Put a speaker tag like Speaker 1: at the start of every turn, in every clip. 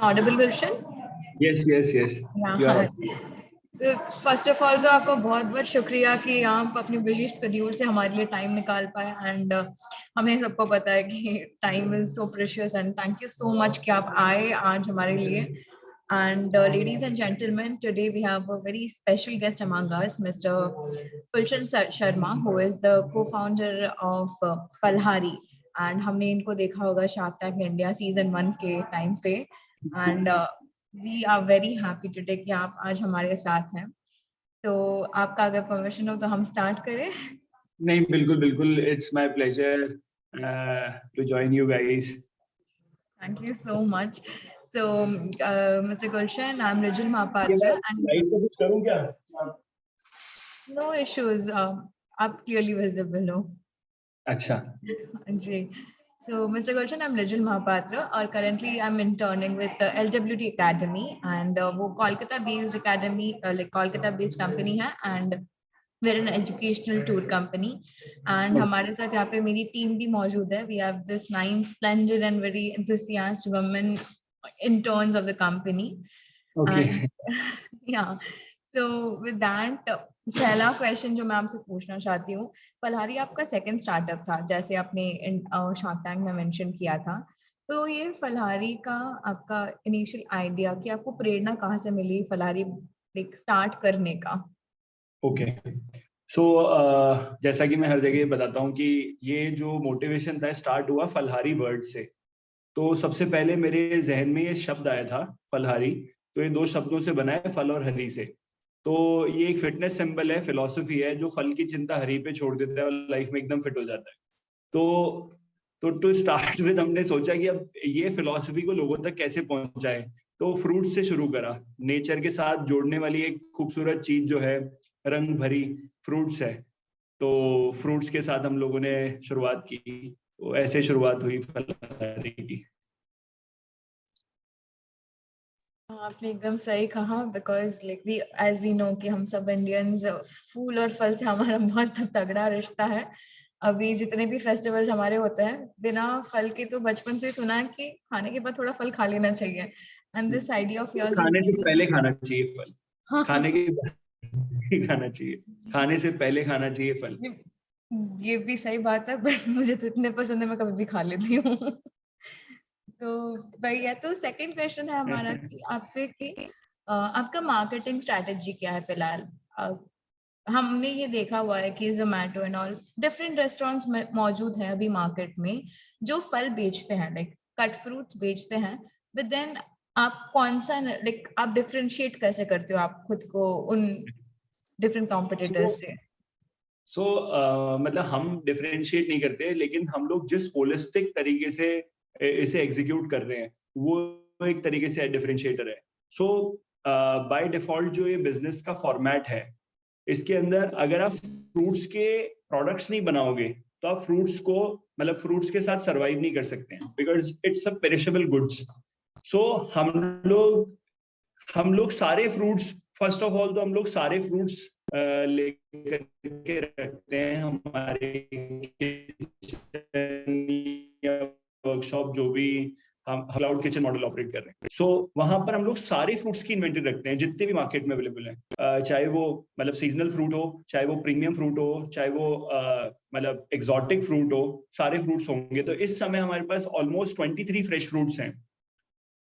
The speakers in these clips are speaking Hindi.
Speaker 1: Audible Gulshan?
Speaker 2: Yes yes yes.
Speaker 1: तो फर्स्ट ऑफ ऑल तो आपका बहुत बहुत शुक्रिया कि आप अपने बिजी शेड्यूल से हमारे लिए टाइम निकाल पाए एंड हमें सबको पता है कि time is so precious and thank you so much कि आप आए आज हमारे लिए. And ladies and gentlemen, today we have a very special guest among us, Mr. Pulshan Sharma, who is the co-founder of Falhari. And हमने इनको देखा होगा Shark Tank India season 1 के टाइम पे. And we are very happy today कि आप आज हमारे साथ हैं. तो आपका अगर परमिशन हो तो हम स्टार्ट करें?
Speaker 2: नहीं, बिल्कुल बिल्कुल, it's my pleasure to join you guys.
Speaker 1: Thank you so much. So, Mr. Gulshan, I'm Rijal Mahapatra. And
Speaker 2: light को कुछ करूं क्या?
Speaker 1: no issues. आप clearly visible हो.
Speaker 2: अच्छा
Speaker 1: जी. So, Mr. Gulshan, I'm Rijal Mahapatra, और currently I'm interning with LWT Academy, and वो Kolkata-based academy, like Kolkata-based company है, and we're an educational tour company. And हमारे साथ यहाँ पे मेरी टीम भी मौजूद है. We have this 9 splendid and very enthusiastic women interns of the company.
Speaker 2: Okay.
Speaker 1: Yeah. So with that, पहला क्वेश्चन जो मैं आपसे पूछना चाहती हूँ, फलहारी आपका सेकंड स्टार्टअप था, जैसे आपने शार्क टैंक में मेंशन किया था. तो ये फलहारी का आपका इनिशियल आइडिया, कि आपको प्रेरणा कहाँ से मिली फलहारी स्टार्ट करने का?
Speaker 2: ओके. सो जैसा कि मैं हर जगह बताता हूँ कि ये जो मोटिवेशन था स्टार्ट हुआ फलहारी वर्ड से. तो सबसे पहले मेरे जहन में ये शब्द आया था फलहारी. तो ये 2 शब्दों से बना है, फल और हरी से. तो ये एक फिटनेस सिंबल है, फिलॉसफी है, जो फल की चिंता हरी पे छोड़ देता है और लाइफ में एकदम फिट हो जाता है. तो टू स्टार्ट विद हमने सोचा कि अब ये फिलॉसफी को लोगों तक कैसे पहुंचाएं. तो फ्रूट से शुरू करा. नेचर के साथ जोड़ने वाली एक खूबसूरत चीज जो है, रंग भरी, फ्रूट्स है. तो फ्रूट्स के साथ हम लोगों ने शुरुआत की. तो ऐसे शुरुआत हुई फलहारी की.
Speaker 1: आपने एकदम सही कहा, because like we as we know कि हम सब इंडियंस, फूल और फल से हमारा बहुत तगड़ा रिश्ता है. अभी जितने भी फेस्टिवल्स हमारे होते हैं, बिना फल के तो बचपन से सुना है कि खाने के बाद थोड़ा फल खा लेना चाहिए. And this idea of yours
Speaker 2: खाने से
Speaker 1: इज
Speaker 2: पहले खाना चाहिए फल. खाने के बाद नहीं खाना चाहिए. खाने से पहले खाना चाहिए फल.
Speaker 1: ये भी सही बात है, बट मुझे तो इतने पसंद है, मैं कभी भी खा लेती हूँ. तो वही है. तो सेकंड क्वेश्चन है हमारा कि आपसे कि आपका मार्केटिंग स्ट्रेटेजी क्या है फिलहाल? हमने ये देखा हुआ है कि Zomato and all different restaurants मौजूद हैं अभी मार्केट में, जो फल बेचते हैं, लाइक कट फ्रूट्स बेचते हैं. बट देन आप कौन सा, लाइक आप डिफरेंशिएट कैसे करते हो आप खुद को उन डिफरेंट कॉम्पिटिटर्स से?
Speaker 2: सो मतलब हम डिफरेंशिएट नहीं करते, लेकिन हम लोग जिस होलिस्टिक तरीके से इसे एग्जीक्यूट कर रहे हैं, वो एक तरीके से डिफरेंशिएटर है. सो बाय डिफॉल्ट जो ये बिजनेस का फॉर्मेट है, इसके अंदर अगर आप फ्रूट्स के प्रोडक्ट्स नहीं बनाओगे, तो आप फ्रूट्स को, मतलब फ्रूट्स के साथ सरवाइव नहीं कर सकते हैं, because it's a perishable goods. So हम लोग सारे फ्रूट्स, फर्स्ट ऑफ ऑल तो हम लोग सारे फ्रूट्स लेकर के रखते हैं हमारे वर्कशॉप, जो भी हम क्लाउड किचन मॉडल ऑपरेट कर रहे हैं. सो वहां पर हम लोग सारे फ्रूट्स की इन्वेंटरी रखते हैं, जितने भी मार्केट में अवेलेबल हैं. चाहे वो मतलब सीजनल फ्रूट हो, चाहे वो प्रीमियम फ्रूट हो, चाहे वो मतलब एक्सोटिक फ्रूट हो, सारे फ्रूट्स होंगे. तो इस समय हमारे पास ऑलमोस्ट 23 फ्रेश फ्रूट्स हैं.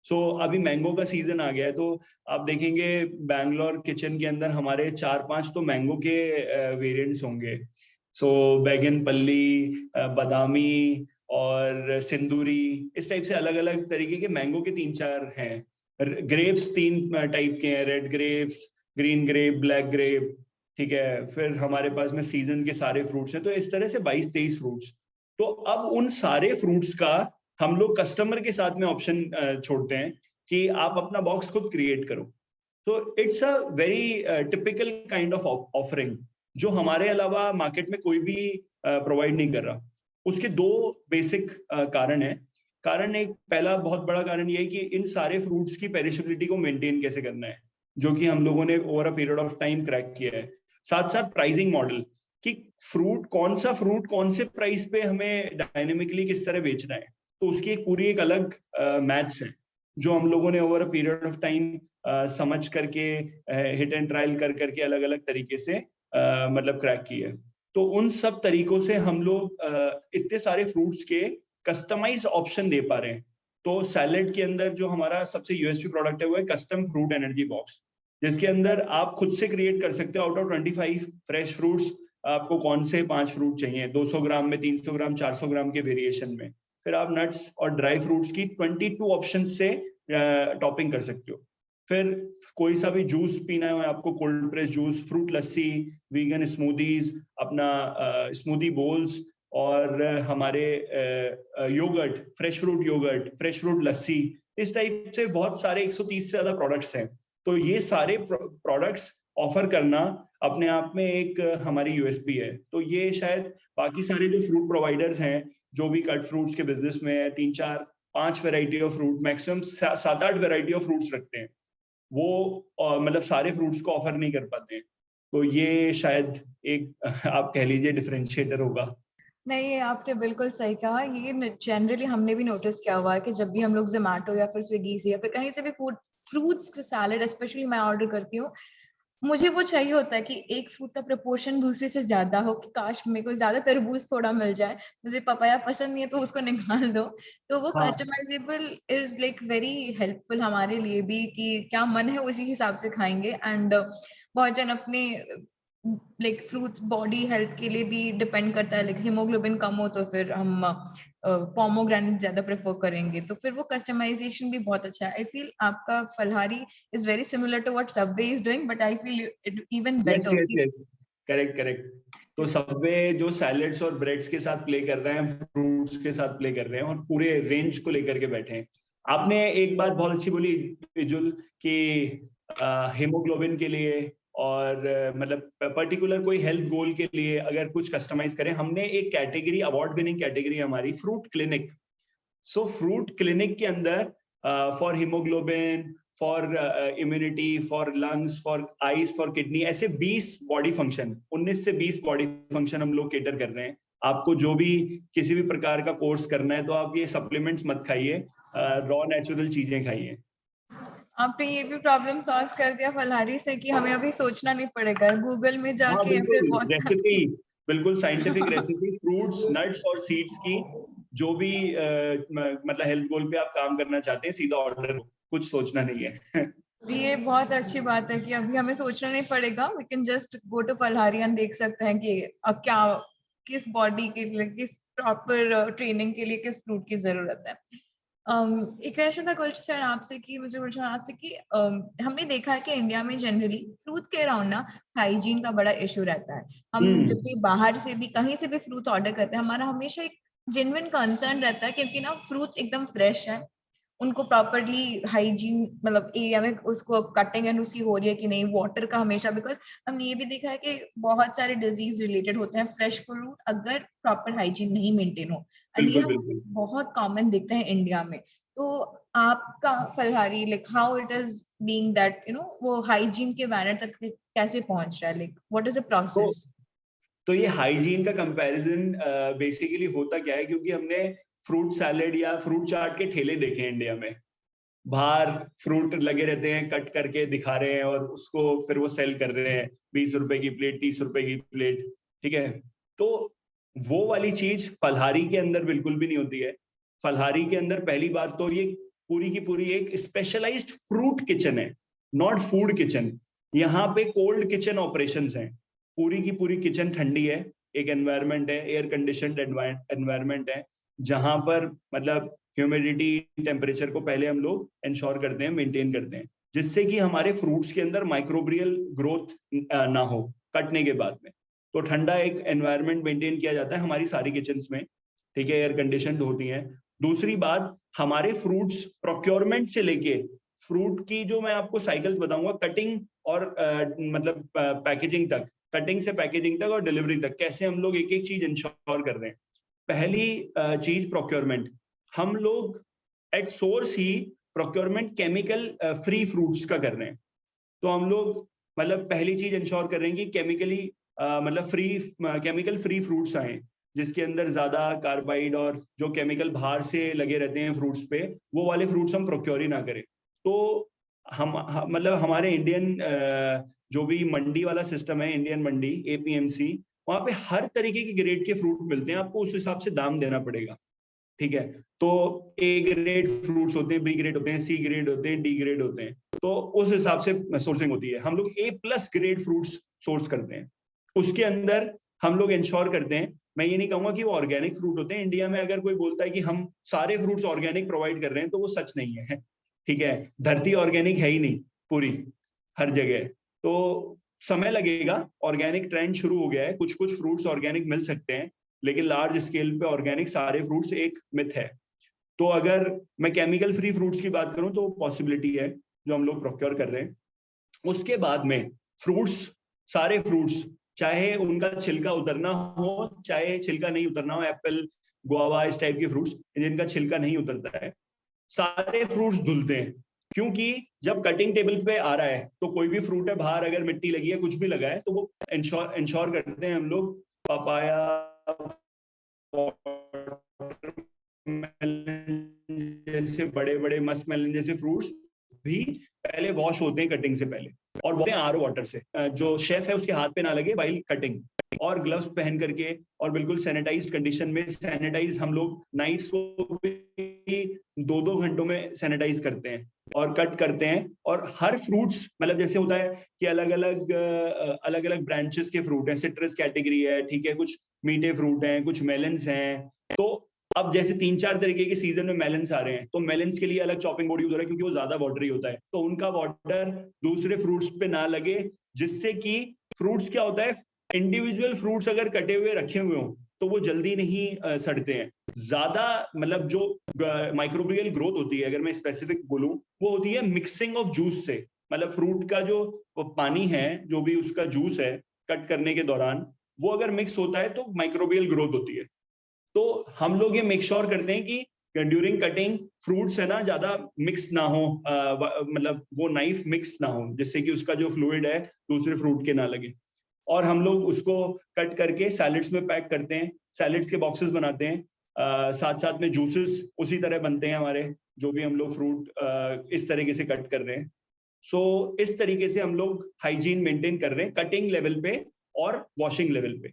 Speaker 2: सो अभी मैंगो का सीजन आ गया है, तो आप देखेंगे बैंगलोर किचन के अंदर हमारे 4-5 तो मैंगो के वेरिएंट्स होंगे. सो बैगनपल्ली, बादामी और सिंदूरी, इस टाइप से अलग अलग तरीके के मैंगो के 3-4 हैं. ग्रेप्स 3 टाइप के हैं, red grapes, green grape, black grape. ठीक है. फिर हमारे पास में सीजन के सारे फ्रूट्स हैं. तो इस तरह से 22-23 फ्रूट्स. तो अब उन सारे फ्रूट्स का हम लोग कस्टमर के साथ में ऑप्शन छोड़ते हैं कि आप अपना बॉक्स खुद क्रिएट करो. तो it's a very typical kind of offering, जो हमारे अलावा मार्केट में कोई भी प्रोवाइड नहीं कर रहा. उसके 2 बेसिक कारण है. कारण एक, पहला बहुत बड़ा कारण ये है कि इन सारे फ्रूट्स की पेरिशेबिलिटी को मेंटेन कैसे करना है, जो कि हम लोगों ने over a period of time crack किया है. साथ साथ प्राइसिंग मॉडल, कि कौन सा फ्रूट कौन से प्राइस पे हमें डायनेमिकली किस तरह बेचना है. तो उसकी एक पूरी एक अलग मैथ्स है. जो हम लोगों ने over a period of time समझ करके हिट एंड ट्रायल कर करके अलग अलग तरीके से मतलब क्रैक की है। तो उन सब तरीकों से हम लोग इतने सारे फ्रूट्स के कस्टमाइज्ड ऑप्शन दे पा रहे हैं। तो सैलेड के अंदर जो हमारा सबसे यूएसपी प्रोडक्ट है वो है कस्टम फ्रूट एनर्जी बॉक्स, जिसके अंदर आप खुद से क्रिएट कर सकते हो आउट ऑफ 25 फ्रेश फ्रूट्स आपको कौन से 5 फ्रूट चाहिए, 200 ग्राम में, 300 ग्राम, 400 ग्राम के वेरिएशन में। फिर आप नट्स और ड्राई फ्रूट्स की 22 ऑप्शन से टॉपिंग कर सकते हो। फिर कोई सा भी जूस पीना है आपको, कोल्ड प्रेस जूस, फ्रूट लस्सी, वीगन स्मूदीज, अपना स्मूदी बोल्स, और हमारे योगर्ट, फ्रेश फ्रूट लस्सी, इस टाइप से बहुत सारे 130 से ज्यादा प्रोडक्ट्स हैं। तो ये सारे प्रोडक्ट्स ऑफर करना अपने आप में एक हमारी यूएसपी है। तो ये शायद बाकी सारे जो फ्रूट प्रोवाइडर्स हैं, जो भी कट फ्रूट्स के बिजनेस में है, 3, 4, 5 variety of fruit, maximum 7, 8 variety of fruits रखते हैं, वो मतलब सारे फ्रूट्स को ऑफर नहीं कर पाते हैं। तो ये शायद एक आप कह लीजिए डिफरेंशिएटर होगा।
Speaker 1: नहीं, आपने बिल्कुल सही कहा। ये जनरली हमने भी नोटिस किया हुआ है कि जब भी हम लोग ज़ोमैटो या फिर स्विगी से या फिर कहीं से भी फ्रूट्स सैलेड स्पेशली मैं ऑर्डर करती हूँ, मुझे वो चाहिए होता है कि एक फ्रूट का प्रपोर्शन दूसरे से ज्यादा हो, कि काश मेरे को ज्यादा तरबूज थोड़ा मिल जाए, मुझे पपाया पसंद नहीं है तो उसको निकाल दो। तो वो
Speaker 2: हाँ,
Speaker 1: customizable is like very helpful हमारे लिए भी, कि क्या मन है उसी हिसाब से खाएंगे। एंड बहुत जन अपने लाइक फ्रूट्स बॉडी हेल्थ के लिए भी डिपेंड करता है, लाइक हीमोग्लोबिन कम हो तो फिर हम पोमोग्रेनेट ज्यादा प्रेफर करेंगे, तो फिर वो कस्टमाइजेशन भी बहुत अच्छा है। आई फील आपका फलहारी is very similar to what Subway is doing, but I feel it even
Speaker 2: yes
Speaker 1: better.
Speaker 2: Yes yes, correct correct. तो सबवे जो सैलेड्स और ब्रेड्स के साथ प्ले कर रहे हैं, फ्रूट्स के साथ प्ले कर रहे हैं, और पूरे रेंज को लेकर के बैठे हैं। आपने एक बात बहुत अच्छी बोली विजुल, कि हीमोग्लोबिन के लिए और मतलब पर्टिकुलर कोई हेल्थ गोल के लिए अगर कुछ कस्टमाइज करें, हमने एक कैटेगरी, अवार्ड विनिंग कैटेगरी हमारी फ्रूट क्लिनिक। सो फ्रूट क्लिनिक के अंदर for haemoglobin, for immunity, for lungs, for eyes, for kidney, ऐसे 20 बॉडी फंक्शन, 19 से 20 बॉडी फंक्शन हम लोग केटर कर रहे हैं। आपको जो भी किसी भी प्रकार का कोर्स करना है तो आप ये सप्लीमेंट्स मत खाइए, रॉ नेचुरल चीजें खाइए।
Speaker 1: आपने ये भी प्रॉब्लम सॉल्व कर दिया फलहारी से, कि हमें अभी सोचना नहीं पड़ेगा गूगल में
Speaker 2: हाँ
Speaker 1: जाके या फिर
Speaker 2: बिल्कुल,
Speaker 1: व्हाट्सएप।
Speaker 2: रेसिपी, बिल्कुल साइंटिफिक रेसिपी, फ्रूट्स, नट्स और सीड्स की, जो भी मतलब हेल्थ गोल पे आप काम करना चाहते हैं, सीधा ऑर्डर, कुछ सोचना नहीं है।
Speaker 1: ये बहुत अच्छी बात है कि अभी हमें सोचना नहीं पड़ेगा, we can just go to Falhari and देख सकते हैं कि अब क्या, किस बॉडी के लिए, किस प्रॉपर ट्रेनिंग के लिए किस फ्रूट की जरूरत है। एक ऐसा था क्वेश्चन आपसे, कि मुझे पूछना आपसे कि हमने देखा है कि इंडिया में जनरली फ्रूट्स के अराउंड ना हाइजीन का बड़ा इशू रहता है। हम जब भी बाहर से भी कहीं से भी फ्रूट ऑर्डर करते हैं, हमारा हमेशा एक जेन्युइन कंसर्न रहता है, क्योंकि ना फ्रूट्स एकदम फ्रेश है, उनको प्रॉपरली हाइजीन मतलब एरिया में उसको कटिंग एंड उसकी हो रही है कि नहीं, वाटर का हमेशा, बिकॉज हमने ये भी देखा है कि बहुत सारे डिजीज रिलेटेड होते हैं फ्रेश फ्रूट अगर प्रॉपर हाइजीन नहीं मेंटेन हो, एंड ये
Speaker 2: बिल्कुल
Speaker 1: हम
Speaker 2: बिल्कुल।
Speaker 1: बहुत कॉमन देखते हैं इंडिया में। तो आपका Falhari like how it is being that वो हाइजीन के बैनर तक कैसे पहुंच रहा है, लाइक व्हाट इज द
Speaker 2: तो
Speaker 1: प्रोसेस?
Speaker 2: तो ये हाइजीन का कंपैरिजन बेसिकली होता क्या है, क्योंकि हमने फ्रूट सैलेड या फ्रूट चाट के ठेले देखे हैं इंडिया में। बाहर फ्रूट लगे रहते हैं, कट करके दिखा रहे हैं और उसको फिर वो सेल कर रहे हैं, 20 रुपए की प्लेट, 30 रुपए की प्लेट, ठीक है। तो वो वाली चीज फलहारी के अंदर बिल्कुल भी नहीं होती है। फलहारी के अंदर पहली बात तो ये पूरी की पूरी एक स्पेशलाइज्ड फ्रूट किचन है, नॉट फूड किचन। यहाँ पे कोल्ड किचन ऑपरेशंस हैं, पूरी की पूरी किचन ठंडी है, एक एनवायरनमेंट है, एयर कंडीशनड एनवायरनमेंट है, जहां पर मतलब ह्यूमिडिटी, टेम्परेचर को पहले हम लोग इंश्योर करते हैं, मेंटेन करते हैं, जिससे कि हमारे फ्रूट्स के अंदर माइक्रोबियल ग्रोथ ना हो कटने के बाद में। तो ठंडा एक एनवायरनमेंट मेंटेन किया जाता है हमारी सारी किचन्स में, ठीक है, एयर कंडीशनड होती हैं। दूसरी बात, हमारे फ्रूट्स प्रोक्योरमेंट से लेके फ्रूट की जो मैं आपको साइकिल्स बताऊंगा, कटिंग और मतलब पैकेजिंग तक, कटिंग से पैकेजिंग तक और डिलीवरी तक, कैसे हम लोग एक एक चीज इंश्योर कर रहे हैं। पहली चीज प्रोक्योरमेंट, हम लोग at source he procurement chemical free fruits का कर रहे हैं। तो हम लोग मतलब पहली चीज इंश्योर कर रहे हैं कि केमिकल फ्री फ्रूट्स आए। जिसके अंदर ज्यादा कार्बाइड और जो केमिकल बाहर से लगे रहते हैं फ्रूट्स पे, वो वाले फ्रूट्स हम प्रोक्योर ही ना करें। तो मतलब हमारे इंडियन जो भी मंडी वाला सिस्टम है, इंडियन मंडी APMC, वहां पे हर तरीके के ग्रेड के फ्रूट मिलते हैं, आपको उस हिसाब से दाम देना पड़ेगा। ठीक है, तो A ग्रेड फ्रूट्स होते हैं, B ग्रेड होते हैं, C ग्रेड होते हैं, D ग्रेड होते हैं, तो उस हिसाब से सोर्सिंग होती है। हम लोग A+ ग्रेड फ्रूट्स सोर्स करते हैं। उसके अंदर हम लोग इंश्योर करते हैं, मैं ये नहीं कहूंगा कि वो ऑर्गेनिक फ्रूट होते हैं। इंडिया में अगर कोई बोलता है कि हम सारे फ्रूट्स ऑर्गेनिक प्रोवाइड कर रहे हैं, तो वो सच नहीं है। ठीक है, धरती ऑर्गेनिक है ही नहीं पूरी हर जगह, तो समय लगेगा। ऑर्गेनिक ट्रेंड शुरू हो गया है, कुछ कुछ फ्रूट्स ऑर्गेनिक मिल सकते हैं, लेकिन लार्ज स्केल पे ऑर्गेनिक सारे फ्रूट्स एक मिथ है। तो अगर मैं केमिकल फ्री फ्रूट्स की बात करूं तो पॉसिबिलिटी है जो हम लोग प्रोक्योर कर रहे हैं। उसके बाद में फ्रूट्स, सारे फ्रूट्स, चाहे उनका छिलका उतरना हो, चाहे छिलका नहीं उतरना हो, एप्पल, गुआवा, इस टाइप के फ्रूट्स जिनका छिलका नहीं उतरता है, सारे फ्रूट्स धुलते हैं। क्योंकि जब कटिंग टेबल पे आ रहा है तो कोई भी फ्रूट है, बाहर अगर मिट्टी लगी है, कुछ भी लगा है, तो वो इंश्योर करते हैं हम लोग, पपाया, जैसे बड़े बड़े मस्क मेलन जैसे फ्रूट्स भी पहले वॉश होते हैं कटिंग से पहले, और वो RO वाटर से, जो शेफ है उसके हाथ पे ना लगे वाइल कटिंग, और ग्लव्स पहन करके और बिल्कुल सैनिटाइज्ड कंडीशन में। सैनिटाइज हम लोग नाइफ को भी 2-2 घंटों में सैनिटाइज करते हैं और कट करते हैं। और हर फ्रूट्स, मतलब जैसे होता है कि अलग अलग ब्रांचेस के फ्रूट हैं, सिट्रस कैटेगरी है, ठीक है, कुछ मीठे फ्रूट हैं, कुछ मेलन्स हैं। तो अब जैसे 3-4 तरीके के सीजन में मेलन्स आ रहे हैं, तो मेलन्स के लिए अलग चॉपिंग बोर्ड यूज हो रहा है, क्योंकि वो ज्यादा वाटरी होता है, तो उनका वाटर दूसरे फ्रूट्स पे ना लगे, जिससे कि फ्रूट्स क्या होता है, इंडिविजुअल फ्रूट्स अगर कटे हुए रखे हुए हों तो वो जल्दी नहीं सड़ते हैं। ज्यादा मतलब जो माइक्रोबियल ग्रोथ होती है, अगर मैं स्पेसिफिक बोलूं, वो होती है मिक्सिंग ऑफ जूस से। मतलब फ्रूट का जो पानी है, जो भी उसका जूस है कट करने के दौरान, वो अगर मिक्स होता है तो माइक्रोबियल ग्रोथ होती है। तो हम लोग ये मेक श्योर करते हैं कि ड्यूरिंग कटिंग फ्रूट्स है ना ज्यादा मिक्स ना हो, मतलब वो नाइफ मिक्स ना हो, जिससे कि उसका जो फ्लूइड है दूसरे फ्रूट के ना लगे। और हम लोग उसको कट करके सैलेड्स में पैक करते हैं, सैलेड्स के बॉक्सेस बनाते हैं। साथ साथ में जूसेस उसी तरह बनते हैं हमारे, जो भी हम लोग फ्रूट इस तरीके से कट कर रहे हैं। सो इस तरीके से हम लोग हाइजीन मेंटेन कर रहे हैं कटिंग लेवल पे और वॉशिंग लेवल पे।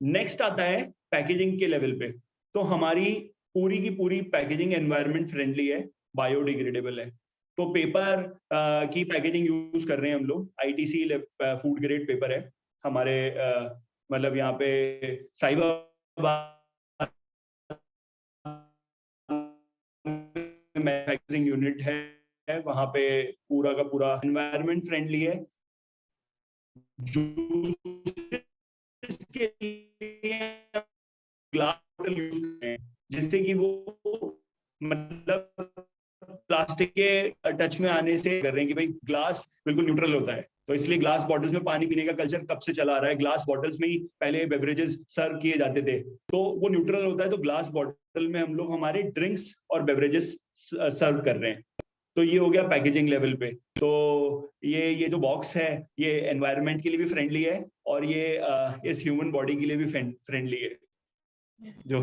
Speaker 2: नेक्स्ट आता है पैकेजिंग के लेवल पे। तो हमारी पूरी की पूरी पैकेजिंग एनवायरनमेंट फ्रेंडली है, बायोडिग्रेडेबल है। तो पेपर की पैकेजिंग यूज कर रहे हैं हम लोग, ITC फूड ग्रेड पेपर है हमारे, मतलब यहाँ पे साहिबाबाद मैन्युफैक्चरिंग यूनिट है, वहां पे पूरा का पूरा एनवायरनमेंट फ्रेंडली है। जूस के लिए ग्लास बॉटल यूज करते हैं, जिससे कि वो मतलब प्लास्टिक के टच में आने से कर रहे हैं कि भाई ग्लास बिल्कुल न्यूट्रल होता है, तो इसलिए ग्लास बॉटल्स में पानी पीने का कल्चर कब से चला आ रहा है। ग्लास बॉटल्स में ही पहले बेवरेजेस सर्व किए जाते थे, तो वो न्यूट्रल होता है, तो ग्लास बॉटल में हम लोग हमारे ड्रिंक्स और बेवरेजेस सर्व कर रहे हैं। तो ये हो गया पैकेजिंग लेवल पे। तो ये जो बॉक्स है, ये एनवायरनमेंट के लिए भी फ्रेंडली है, और ये इस ह्यूमन बॉडी के लिए भी फ्रेंडली है। जो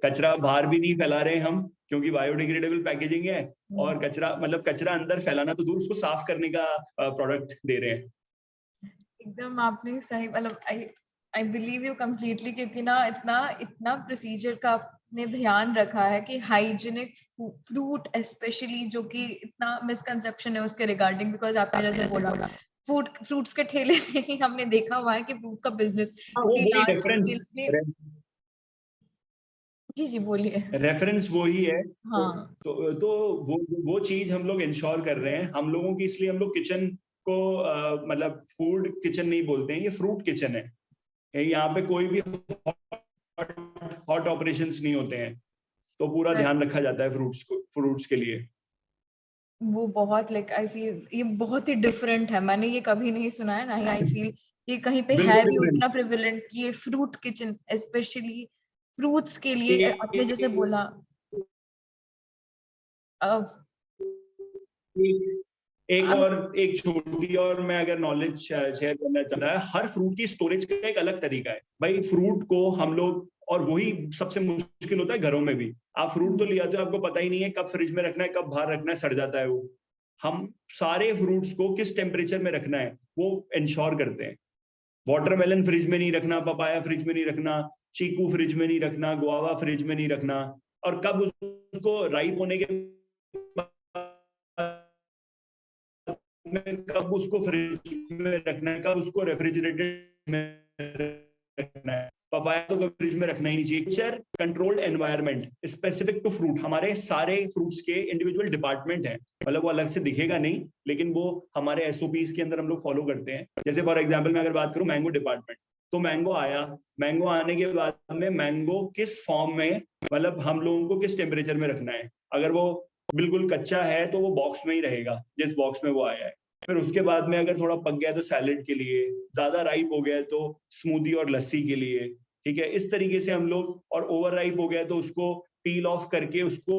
Speaker 2: कचरा बाहर भी नहीं फैला रहे हम, क्योंकि बायोडिग्रेडेबल पैकेजिंग है, और कचरा मतलब कचरा अंदर फैलाना तो दूर, उसको साफ करने का प्रोडक्ट दे रहे हैं।
Speaker 1: एकदम आपने सही, मतलब आई बिलीव यू कम्प्लीटली, क्योंकि ना इतना प्रोसीजर का आपने ध्यान रखा है कि हाइजीनिक फ्रूट स्पेशली, जो कि इतना मिसकंसेप्शन है उसके रिगार्डिंग, बिकॉज आपने जैसे बोला फ्रूट्स के ठेले से ही हमने देखा हुआ है कि फ्रूट्स का बिजनेस जी जी बोलिए।
Speaker 2: रेफरेंस वही है।
Speaker 1: हाँ।
Speaker 2: तो वो चीज हम लोग इंश्योर कर रहे हैं हम लोगों की, इसलिए हम लोग किचन को मतलब फूड किचन नहीं बोलते हैं, ये फ्रूट किचन है। यहाँ पे कोई भी हॉट ऑपरेशंस नहीं होते हैं, तो पूरा ध्यान रखा जाता है फ्रूट्स के लिए।
Speaker 1: वो बहुत आई फील ये बहुत ही डिफरेंट है, मैंने ये कभी नहीं सुना है, ना ही आई फील ये कहीं पे है भी उतना प्रिविलेंट, ये फ्रूट किचन स्पेशली फ्रूट्स के लिए। आपने जैसे बोला
Speaker 2: एक छोटी और मैं अगर नॉलेज शेयर करना चाहता है, हर फ्रूट की स्टोरेज का एक अलग तरीका है। भाई फ्रूट को हम लोग और वही सबसे मुश्किल होता है घरों में भी। आप फ्रूट तो ले आते हो, आपको पता ही नहीं है कब फ्रिज में रखना है, कब बाहर रखना है, सड़ जाता है वो। हम सारे फ्रूट्स को किस टेम्परेचर में रखना है वो इंश्योर करते हैं। वाटरमेलन फ्रिज में नहीं रखना, पपाया फ्रिज में नहीं रखना, चीकू फ्रिज में नहीं रखना, गुआवा फ्रिज में नहीं रखना, और कब उसको राइप होने के कब उसको फ्रिज में रखना है, कब उसको रेफ्रिजरेटेड में रखना है। पपाया तो कभी फ्रिज में रखना ही नहीं चाहिए। Nature controlled environment specific to fruit, हमारे सारे फ्रूट्स के इंडिविजुअल डिपार्टमेंट हैं, मतलब वो अलग से दिखेगा नहीं, लेकिन वो हमारे एसओपीज के अंदर हम लोग फॉलो करते हैं। जैसे फॉर एग्जांपल मैं अगर बात करूं मैंगो डिपार्टमेंट, तो मैंगो आया, मैंगो आने के बाद में मैंगो किस फॉर्म में, मतलब हम लोगों को किस टेम्परेचर में रखना है। अगर वो बिल्कुल कच्चा है तो वो बॉक्स में ही रहेगा जिस बॉक्स में वो आया है। फिर उसके बाद में अगर थोड़ा पक गया तो सैलेड के लिए, ज्यादा राइप हो गया तो स्मूदी और लस्सी के लिए, ठीक है। इस तरीके से हम लोग, और ओवर राइप हो गया तो उसको पील ऑफ करके उसको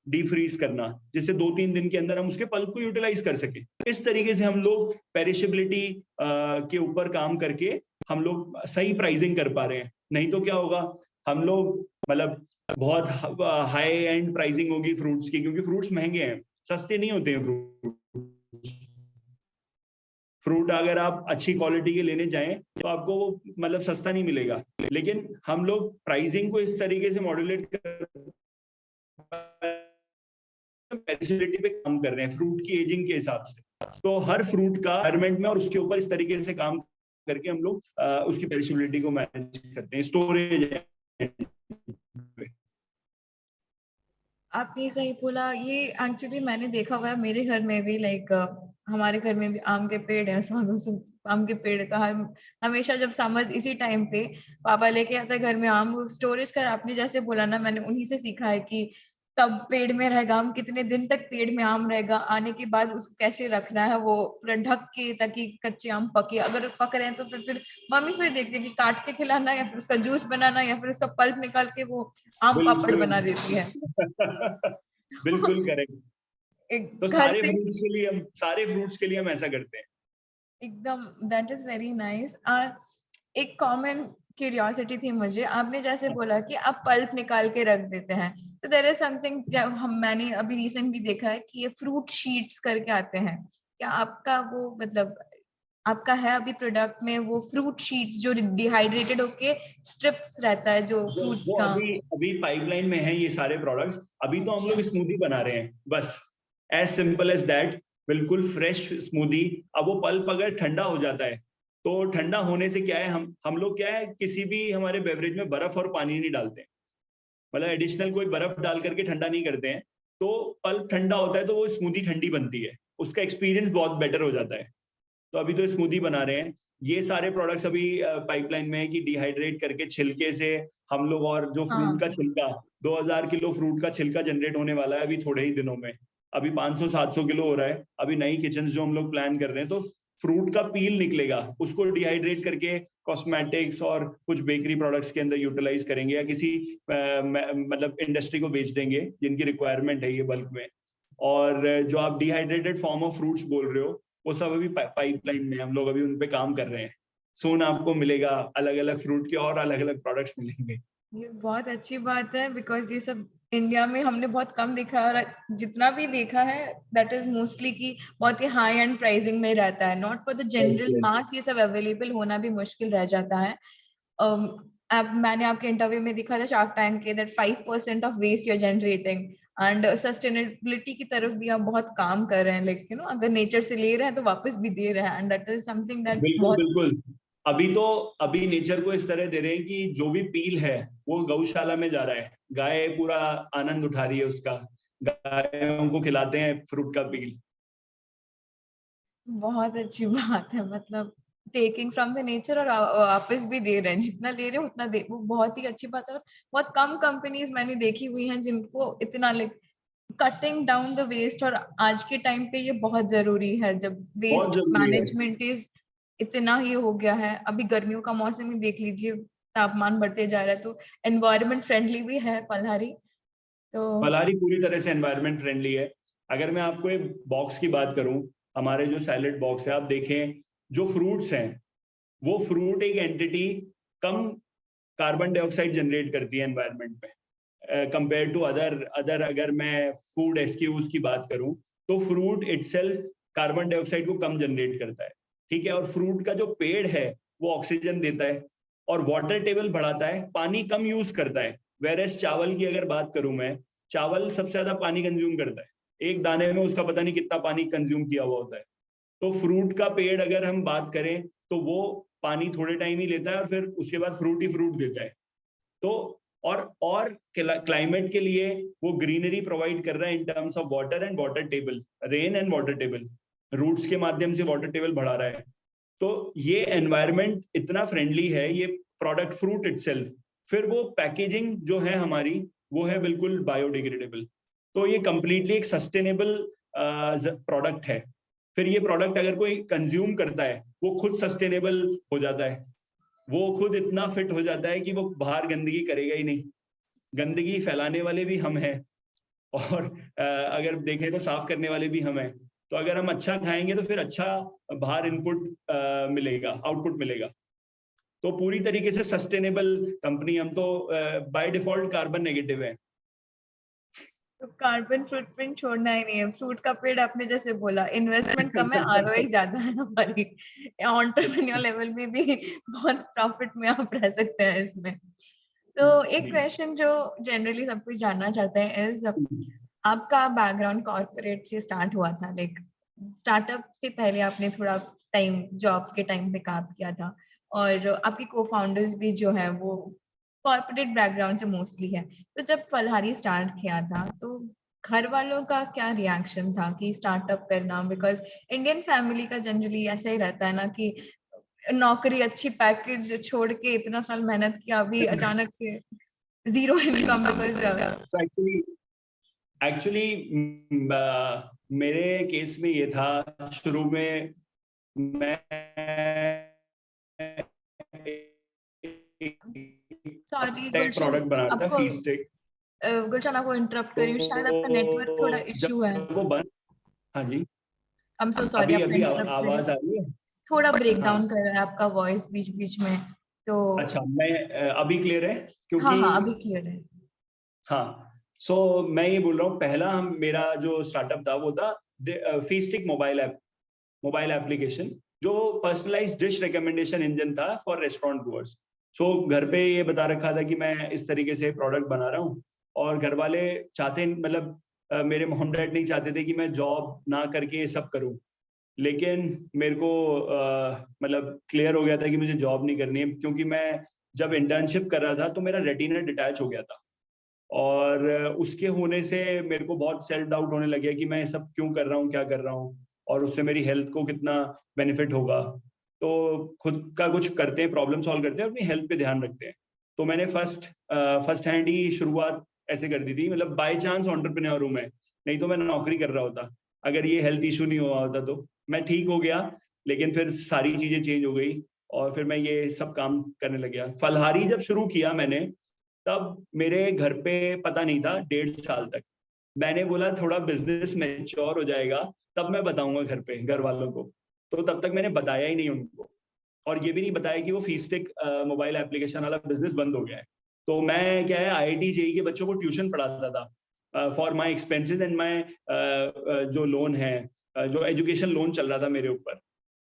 Speaker 2: डीफ्रीज करना, जिससे 2-3 दिन के अंदर हम उसके पल्प को यूटिलाइज कर सके। इस तरीके से हम लोग पेरिशेबिलिटी के ऊपर काम करके हम लोग सही प्राइसिंग कर पा रहे हैं। नहीं तो क्या होगा, हम लोग मतलब बहुत हाई एंड प्राइसिंग होगी फ्रूट्स की, क्योंकि फ्रूट्स महंगे हैं, सस्ते नहीं होते हैं फ्रूट। अगर आप अच्छी क्वालिटी के लेने जाएं तो आपको वो मतलब सस्ता नहीं मिलेगा, लेकिन हम लोग प्राइसिंग को इस तरीके से मॉड्यूलेट कर पेरिशेबिलिटी पे काम कर रहे हैं फ्रूट की एजिंग के हिसाब से। तो हर फ्रूट का एनवायरमेंट में और उसके ऊपर इस तरीके से काम करके हम लोग उसकी पेरिशेबिलिटी को मैनेज करते हैं, स्टोरेज।
Speaker 1: आपने सही बोला। ये एक्चुअली मैंने देखा हुआ है मेरे घर में भी, लाइक हमारे घर में भी आम के पेड़ है, सालों से आम के पेड़ है, तो हम हमेशा जब समझ इसी टाइम पे पापा लेके आता है घर में आम, स्टोरेज कर। आपने जैसे बोला ना, मैंने उन्हीं से सीखा है कि कब पेड़ में रहेगा आम, कितने दिन तक पेड़ में आम रहेगा, आने के बाद उसको कैसे रखना है वो पूरा ढक के, ताकि कच्चे आम पके। अगर पक रहे हैं तो फिर मम्मी फिर देखती है कि काट के खिलाना, या फिर उसका जूस बनाना, या फिर उसका पल्प निकाल के वो आम पापड़
Speaker 2: बिल्कुल
Speaker 1: बना देती है।
Speaker 2: बिल्कुल करेक्ट।
Speaker 1: एक
Speaker 2: तो
Speaker 1: घर से
Speaker 2: सारे फ्रूट्स के लिए हम ऐसा करते हैं।
Speaker 1: एकदम, दैट इज वेरी नाइस। और एक कॉमन क्यूरियोसिटी थी मुझे, आपने जैसे बोला कि आप पल्प निकाल के रख देते हैं, तो देयर इज समथिंग जब मैंने अभी रिसेंटली देखा है कि ये फ्रूट शीट्स करके आते हैं। क्या आपका वो मतलब आपका है अभी प्रोडक्ट में वो फ्रूट शीट्स जो डिहाइड्रेटेड होके स्ट्रिप्स रहता है जो फ्रूट्स
Speaker 2: वो
Speaker 1: का?
Speaker 2: अभी अभी पाइपलाइन में है ये सारे प्रोडक्ट्स। अभी तो हम लोग स्मूदी बना रहे हैं बस, एज सिंपल एज दैट, बिल्कुल फ्रेश स्मूदी। अब वो पल्प अगर ठंडा हो जाता है तो ठंडा होने से क्या है, हम लोग क्या है, किसी भी हमारे बेवरेज में बर्फ और पानी नहीं डालते हैं, मतलब एडिशनल कोई बर्फ डाल करके ठंडा नहीं करते हैं। तो पल्प ठंडा होता है तो वो स्मूदी ठंडी बनती है, उसका एक्सपीरियंस बहुत बेटर हो जाता है। तो अभी तो स्मूदी बना रहे हैं। ये सारे प्रोडक्ट्स अभी पाइपलाइन में है कि डिहाइड्रेट करके छिलके से हम लोग, और जो फ्रूट का
Speaker 1: हाँ,
Speaker 2: छिलका, 2000 किलो फ्रूट का छिलका जनरेट होने वाला है अभी थोड़े ही दिनों में। अभी 500-700 किलो हो रहा है। अभी नई किचन जो हम लोग प्लान कर रहे हैं, तो फ्रूट का पील निकलेगा, उसको डिहाइड्रेट करके कॉस्मेटिक्स और कुछ बेकरी प्रोडक्ट्स के अंदर यूटिलाइज करेंगे, या किसी मतलब इंडस्ट्री को बेच देंगे जिनकी रिक्वायरमेंट है ये बल्क में। और जो आप डिहाइड्रेटेड फॉर्म ऑफ फ्रूट्स बोल रहे हो, वो सब अभी पाइपलाइन में, हम लोग अभी उन पे काम कर रहे हैं। सोन आपको मिलेगा, अलग अलग फ्रूट के और अलग अलग प्रोडक्ट्स मिलेंगे।
Speaker 1: ये बहुत अच्छी बात है, बिकॉज ये सब इंडिया में हमने बहुत कम देखा है, और जितना भी देखा है दैट इज मोस्टली कि बहुत ही हाई एंड प्राइसिंग में रहता है, not for the
Speaker 2: yes
Speaker 1: general
Speaker 2: yes.
Speaker 1: Mass. ये सब अवेलेबल होना भी मुश्किल रह जाता है। अब मैंने आपके इंटरव्यू में देखा था शार्क टैंक के, that 5% of waste you're generating, and sustainability की तरफ भी आप बहुत काम कर रहे हैं, लाइक यू नो अगर नेचर से ले रहे हैं तो वापस भी दे रहे हैं, and that is something that
Speaker 2: बिल्कुल
Speaker 1: बहुत।
Speaker 2: बिल्कुल। अभी तो अभी नेचर को इस तरह दे रहे हैं कि जो भी पील है वो गौशाला में जा रहा है, गाय पूरा आनंद उठा रही है उसका, गायों को खिलाते हैं फ्रूट का पील।
Speaker 1: बहुत अच्छी बात है, मतलब टेकिंग फ्रॉम द नेचर और वापस भी दे रहे हैं, जितना ले रहे हैं उतना दे, वो बहुत ही अच्छी बात है। और बहुत कम कंपनीज मैंने देखी हुई हैं जिनको इतना like cutting down the waste, और आज के टाइम पे ये बहुत जरूरी है जब
Speaker 2: बहुत
Speaker 1: वेस्ट
Speaker 2: जरूरी है।
Speaker 1: मैनेजमेंट इज इतना ही हो गया है। अभी गर्मियों का मौसम ही देख लीजिए, तापमान बढ़ते जा रहा है, तो एनवायरमेंट फ्रेंडली भी है पल्हारी। तो
Speaker 2: पलारी पूरी तरह से एनवायरनमेंट फ्रेंडली है। अगर मैं आपको एक बॉक्स की बात करूं, हमारे जो सैलेड बॉक्स है, आप देखें जो फ्रूट्स हैं, वो फ्रूट एक एंटिटी कम कार्बन डाइऑक्साइड जनरेट करती है एनवायरनमेंट में कंपेयर टू अदर अगर मैं फूड एसक्यूज की बात करूं तो फ्रूट इटसेल्फ कार्बन डाइऑक्साइड को कम जनरेट करता है, ठीक है। और फ्रूट का जो पेड़ है वो ऑक्सीजन देता है और वाटर टेबल बढ़ाता है, पानी कम यूज करता है। वेरएस चावल की अगर बात करूं मैं, चावल सबसे ज्यादा पानी कंज्यूम करता है, एक दाने में उसका पता नहीं कितना पानी कंज्यूम किया हुआ होता है। तो फ्रूट का पेड़ अगर हम बात करें तो वो पानी थोड़े टाइम ही लेता है और फिर उसके बाद फ्रूट ही फ्रूट देता है। तो और क्लाइमेट के लिए वो ग्रीनरी प्रोवाइड कर रहा है in terms of water and water table, rain and water table, roots के माध्यम से वाटर टेबल बढ़ा रहा है। तो ये एनवायरनमेंट इतना फ्रेंडली है ये प्रोडक्ट फ्रूट इटसेल्फ। फिर वो पैकेजिंग जो है हमारी वो है बिल्कुल बायोडिग्रेडेबल। तो ये कंप्लीटली एक सस्टेनेबल प्रोडक्ट है। फिर ये प्रोडक्ट अगर कोई कंज्यूम करता है वो खुद सस्टेनेबल हो जाता है, वो खुद इतना फिट हो जाता है कि वो बाहर गंदगी करेगा ही नहीं। गंदगी फैलाने वाले भी हम हैं और अगर देखें तो साफ करने वाले भी हम हैं। तो अगर हम अच्छा खाएंगे तो फिर अच्छा बाहर इनपुट मिलेगा, आउटपुट मिलेगा। तो पूरी तरीके से सस्टेनेबल कंपनी हम तो बाय डिफॉल्ट कार्बन नेगेटिव है।
Speaker 1: तो कार्बन फुटप्रिंट छोड़ना ही नहीं है। फ्रूट का पेड़ आपने जैसे बोला, इन्वेस्टमेंट कम है, आरओआई ज्यादा है हमारी। एंटरप्रेन्योर लेवल में भी बहुत प्रॉफिट में आप रह सकते हैं इसमें। तो एक क्वेश्चन जो जनरली सब कुछ जानना चाहते हैं इज, आपका बैकग्राउंड कॉर्पोरेट से स्टार्ट हुआ था, लाइक स्टार्टअप से पहले आपने थोड़ा टाइम जॉब के टाइम पे काम किया था, और आपके को फाउंडर्स भी जो है वो कॉर्पोरेट बैकग्राउंड से मोस्टली है। तो जब फलहारी स्टार्ट किया था तो घर वालों का क्या रिएक्शन था कि स्टार्टअप करना? बिकॉज इंडियन फैमिली का जनरली ऐसा ही रहता है ना कि नौकरी, अच्छी पैकेज छोड़ के इतना साल मेहनत किया, अभी अचानक से जीरो इनकम। बिकॉज
Speaker 2: एक्चुअली मेरे केस में ये था, शुरू में मैं
Speaker 1: सॉरी
Speaker 2: टेक प्रोडक्ट बना रहा था, फीस्टेक।
Speaker 1: गुलशन आपको इंटरप्ट करी हूँ, शायद आपका नेटवर्क थोड़ा इशू है।
Speaker 2: वो बंद, हाँ जी,
Speaker 1: आई एम सो सॉरी आपको
Speaker 2: अभी
Speaker 1: इंटरप्ट
Speaker 2: आवाज आ
Speaker 1: करी,
Speaker 2: रही है?
Speaker 1: थोड़ा ब्रेक
Speaker 2: हाँ,
Speaker 1: डाउन कर रहा है आपका वॉइस बीच बीच में। तो
Speaker 2: अच्छा, मैं अभी क्लियर है?
Speaker 1: हाँ
Speaker 2: क्योंकि
Speaker 1: हाँ अभी क्लियर है।
Speaker 2: हाँ, सो मैं ये बोल रहा हूँ, पहला मेरा जो स्टार्टअप था वो था फीस्टिक मोबाइल एप्लीकेशन, जो पर्सनलाइज्ड डिश रिकमेंडेशन इंजन था फॉर रेस्टोरेंट गोअर्स। सो घर पे ये बता रखा था कि मैं इस तरीके से प्रोडक्ट बना रहा हूँ, और घर वाले चाहते, मतलब मेरे मॉम डैड नहीं चाहते थे कि मैं जॉब ना करके ये सब करूँ। लेकिन मेरे को मतलब क्लियर हो गया था कि मुझे जॉब नहीं करनी है, क्योंकि मैं जब इंटर्नशिप कर रहा था तो मेरा रेटिना डिटैच हो गया था, और उसके होने से मेरे को बहुत सेल्फ डाउट होने लग गया कि मैं ये सब क्यों कर रहा हूँ, क्या कर रहा हूँ, और उससे मेरी हेल्थ को कितना बेनिफिट होगा। तो खुद का कुछ करते हैं, प्रॉब्लम सॉल्व करते हैं, अपनी हेल्थ पे ध्यान रखते हैं। तो मैंने फर्स्ट हैंड ही शुरुआत ऐसे कर दी थी, मतलब बाय चांस एंटरप्रेन्योर हूँ मैं, नहीं तो मैं नौकरी कर रहा होता अगर ये हेल्थ इशू नहीं हुआ होता। तो मैं ठीक हो गया, लेकिन फिर सारी चीजें चेंज हो गई और फिर मैं ये सब काम करने लग गया। फलहारी जब शुरू किया मैंने, तब मेरे घर पे पता नहीं था 1.5 साल तक। मैंने बोला थोड़ा बिजनेस मैच्योर हो जाएगा तब मैं बताऊंगा घर पे, घर वालों को। तो तब तक मैंने बताया ही नहीं उनको, और ये भी नहीं बताया कि वो फीस्टिक मोबाइल एप्लीकेशन वाला बिजनेस बंद हो गया है। तो मैं क्या है, IIT JEE के बच्चों को ट्यूशन पढ़ाता था for my expenses and my जो लोन है, जो एजुकेशन लोन चल रहा था मेरे ऊपर।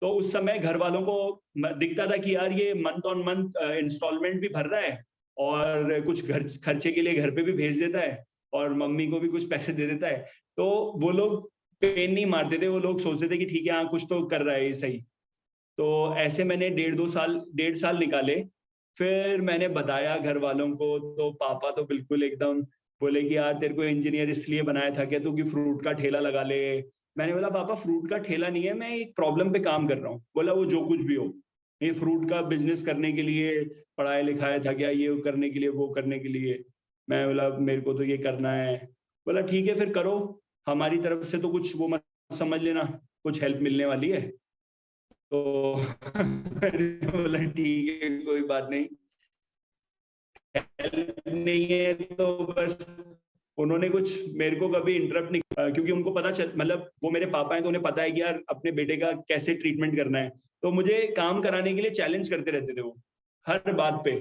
Speaker 2: तो उस समय घर वालों को दिखता था कि यार ये मंथ ऑन मंथ इंस्टॉलमेंट भी भर रहा है, और कुछ घर खर्चे के लिए घर पे भी भेज देता है, और मम्मी को भी कुछ पैसे दे देता है। तो वो लोग पेन नहीं मारते थे, वो लोग सोचते थे कि ठीक है, हाँ कुछ तो कर रहा है ये सही। तो ऐसे मैंने 1.5 साल निकाले। फिर मैंने बताया घर वालों को, तो पापा तो बिल्कुल एकदम बोले कि यार तेरे को इंजीनियर इसलिए बनाया था क्या तू कि फ्रूट का ठेला लगा ले। मैंने बोला पापा फ्रूट का ठेला नहीं है, मैं एक प्रॉब्लम पे काम कर रहा हूँ। बोला वो जो कुछ भी हो, ये फ्रूट का बिजनेस करने के लिए पढ़ाया लिखाया था क्या, ये करने के लिए वो करने के लिए। मैं बोला मेरे को तो ये करना है। बोला ठीक है फिर करो, हमारी तरफ से तो कुछ वो मत समझ लेना, कुछ हेल्प मिलने वाली है। तो मैंने बोला ठीक है कोई बात नहीं, हेल्प नहीं है तो बस। उन्होंने कुछ मेरे को कभी इंटरप्ट नहीं, क्योंकि उनको पता चल, मतलब वो मेरे पापा हैं तो उन्हें पता है कि यार अपने बेटे का कैसे ट्रीटमेंट करना है। तो मुझे काम कराने के लिए चैलेंज करते रहते थे वो, हर बात पे।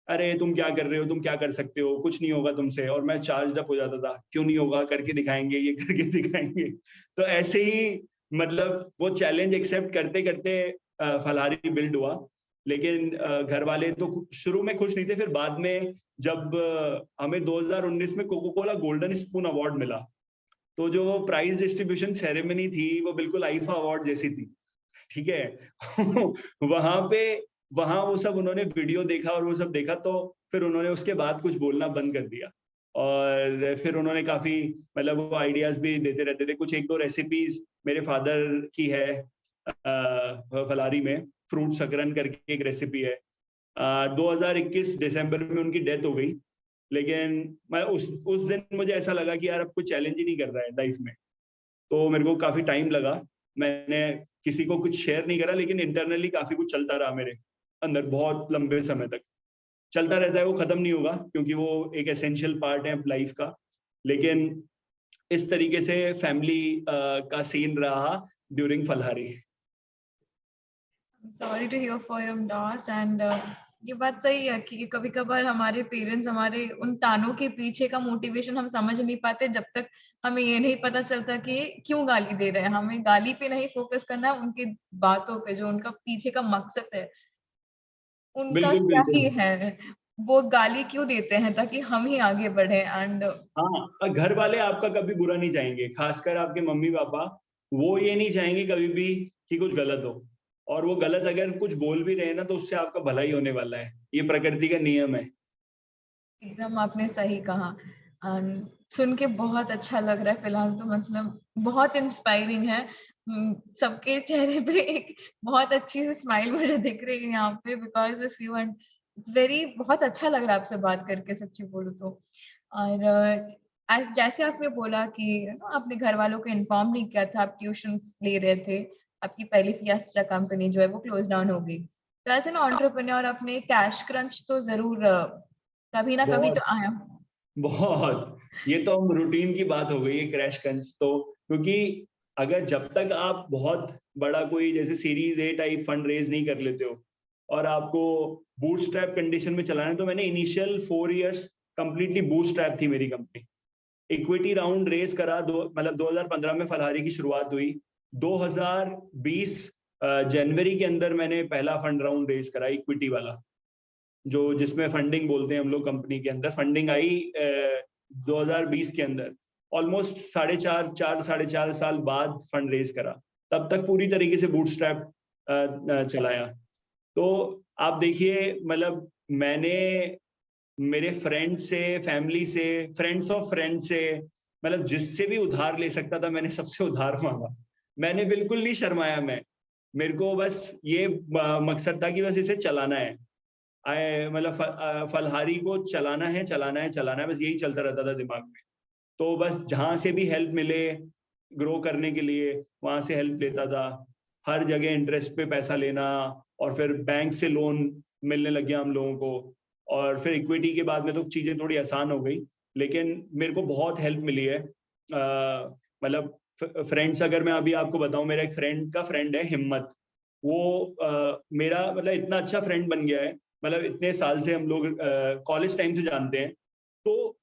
Speaker 2: अरे तुम क्या कर रहे हो, तुम क्या कर सकते हो, कुछ नहीं होगा तुमसे। और मैं चार्ज अप हो जाता था, क्यों नहीं होगा, करके दिखाएंगे, ये करके दिखाएंगे। तो ऐसे ही मतलब वो चैलेंज एक्सेप्ट करते करते फलहारी बिल्ड हुआ। लेकिन घर वाले तो शुरू में खुश नहीं थे। फिर बाद में जब हमें 2019 में Coca Cola Golden Spoon award मिला, तो जो प्राइज डिस्ट्रीब्यूशन सेरेमनी थी वो बिल्कुल आईफा अवार्ड जैसी थी, ठीक है। वहां पे वहां वो सब उन्होंने वीडियो देखा और वो सब देखा, तो फिर उन्होंने उसके बाद कुछ बोलना बंद कर दिया। और फिर उन्होंने काफी मतलब वो आइडियाज भी देते रहते थे। कुछ एक दो रेसिपीज मेरे फादर की है फलारी में, फ्रूट सकरन करके एक रेसिपी है। 2021 दिसंबर में उनकी डेथ हो गई। लेकिन मैं उस दिन मुझे ऐसा लगा कि यार अब कुछ चैलेंज ही नहीं कर रहा है लाइफ में। तो मेरे को काफी टाइम लगा, मैंने किसी को कुछ शेयर नहीं करा, लेकिन इंटरनली काफी कुछ चलता रहा मेरे अंदर बहुत लंबे समय तक। चलता रहता है, वो खत्म नहीं होगा, क्योंकि वो एक एसेंशियल पार्ट है लाइफ का। लेकिन इस तरीके से फैमिली का सीन रहा during Falhari.
Speaker 1: Sorry to hear for your loss and ये बात सही है कि कभी कभार हमारे पेरेंट्स हमारे उन तानों के पीछे का मोटिवेशन हम समझ नहीं पाते, जब तक हमें ये नहीं पता चलता कि क्यों गाली दे रहे हैं। हमें गाली पे नहीं फोकस करना है, उनकी बातों पे, जो उनका पीछे का मकसद है, उनका
Speaker 2: बिल्कुल
Speaker 1: क्या ही
Speaker 2: बिल्कुल।
Speaker 1: है, वो गाली क्यों देते हैं, ताकि हम ही आगे बढ़े। एंड
Speaker 2: हाँ, घर वाले आपका कभी बुरा नहीं चाहेंगे, खासकर आपके मम्मी पापा। वो ये नहीं चाहेंगे कभी भी कि कुछ गलत हो। और वो गलत अगर कुछ बोल भी रहे हैं ना, तो उससे आपका भला ही होने वाला है, ये प्रकृति का नियम है।
Speaker 1: एकदम आपने सही कहा। सुन के बहुत अच्छा लग रहा है फिलहाल तो, मतलब बहुत इंस्पायरिंग है। सबके चेहरे पे एक बहुत अच्छी सी स्माइल मुझे दिख रही है यहाँ पे, because of you. And it's very, बहुत अच्छा लग रहा है आपसे बात करके, सच्ची बोलूँ तो। और जैसे आपने बोला कि आपने घर वालों को इन्फॉर्म नहीं किया था, आप ट्यूशन ले रहे थे, आपकी पहली फियास्ट्रा कंपनी जो है वो क्लोज डाउन हो गई। तो ऐसे ना एंटरप्रेन्योर अपने कैश क्रंच तो जरूर कभी ना कभी तो
Speaker 2: बहुत
Speaker 1: आया।
Speaker 2: बहुत, ये तो हम रूटीन की बात हो गई है क्रैश क्रंच तो। क्योंकि अगर जब तक आप बहुत बड़ा कोई जैसे series A type fund raise नहीं कर लेते हो और आपको बूटस्ट्रैप कंडीशन में चलाना है, तो मैंने इनिशियल 4 इयर्स कंप्लीटली बूटस्ट्रैप थी मेरी कंपनी। इक्विटी राउंड रेज करा, दो मतलब 2015 में फलहारी की शुरुआत हुई। 2020 जनवरी के अंदर मैंने पहला फंड राउंड रेज करा, इक्विटी वाला, जो जिसमें फंडिंग बोलते हैं हम लोग कंपनी के अंदर। फंडिंग आई 2020 के अंदर। ऑलमोस्ट 4.5 साल बाद फंड रेज करा। तब तक पूरी तरीके से बूटस्ट्रैप चलाया। तो आप देखिए, मतलब मैंने मेरे फ्रेंड से, फैमिली से, फ्रेंड्स ऑफ फ्रेंड से, मतलब जिससे भी उधार ले सकता था मैंने सबसे उधार मांगा। मैंने बिल्कुल नहीं शर्माया। मेरे को बस ये मकसद था कि बस इसे चलाना है। मतलब फलहारी को चलाना है, चलाना है, चलाना है, बस यही चलता रहता था दिमाग में। तो बस जहां से भी हेल्प मिले ग्रो करने के लिए, वहां से हेल्प लेता था। हर जगह इंटरेस्ट पे पैसा लेना, और फिर बैंक से लोन मिलने लग गया हम लोगों को। और फिर इक्विटी के बाद में तो चीजें थोड़ी आसान हो गई, लेकिन मेरे को बहुत हेल्प मिली है। मतलब फ्रेंड्स, अगर मैं अभी आपको बताऊं, मेरा एक फ्रेंड का फ्रेंड है हिम्मत। वो मेरा मतलब इतना अच्छा फ्रेंड बन गया है। मतलब इतने साल से हम लोग कॉलेज टाइम से जानते हैं। तो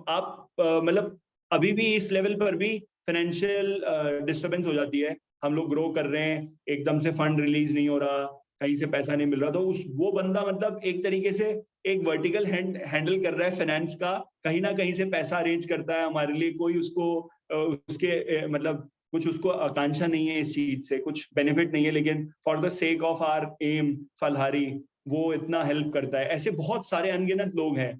Speaker 2: आप मतलब अभी भी इस लेवल पर भी फाइनेंशियल डिस्टरबेंस हो जाती है। हम लोग ग्रो कर रहे हैं, एकदम से फंड रिलीज नहीं हो रहा, कहीं से पैसा नहीं मिल रहा, तो उस वो बंदा मतलब एक तरीके से एक वर्टिकल हैंडल कर रहा है फाइनेंस का। कहीं ना कहीं से पैसा अरेंज करता है हमारे लिए। कोई उसको उसके मतलब कुछ उसको आकांक्षा नहीं है इस चीज से, कुछ बेनिफिट नहीं है, लेकिन for the sake of R M Falhari वो इतना हेल्प करता है। ऐसे बहुत सारे अनगिनत लोग हैं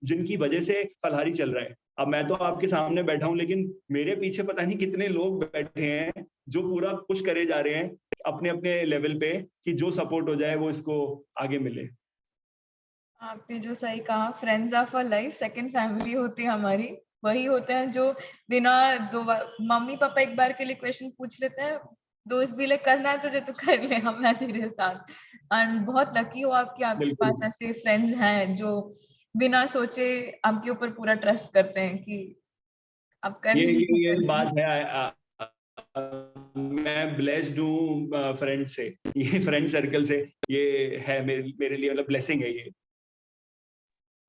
Speaker 2: जिनकी वजह से फलहारी चल रहा है। अब मैं तो आपके सामने बैठा हूं, लेकिन मेरे पीछे पता नहीं कितने लोग बैठे हैं जो पूरा पुश करे जा रहे हैं अपने अपने लेवल पे, कि जो सपोर्ट हो जाए वो इसको आगे मिले।
Speaker 1: आपने जो सही कहा, friends of a life second family होती है हमारी। वही होते हैं जो बिना दो बार, मम्मी पापा एक बार के लिए क्वेश्चन पूछ लेते हैं, दोस्त भी ले करना है तुझे तो कर ले, हम हैं तेरे साथ। एंड बहुत लकी हो आपकी, आपके
Speaker 2: बिल्कुल।
Speaker 1: पास ऐसे फ्रेंड्स हैं जो बिना सोचे आपके ऊपर पूरा ट्रस्ट करते हैं कि आप कर लेंगे,
Speaker 2: ये
Speaker 1: कर लेंगे।
Speaker 2: बात है। मैं ब्लेस्ड हूँ फ्रेंड से, ये फ्रेंड सर्कल से। ये है मेरे लिए मतलब ब्लेसिंग है ये।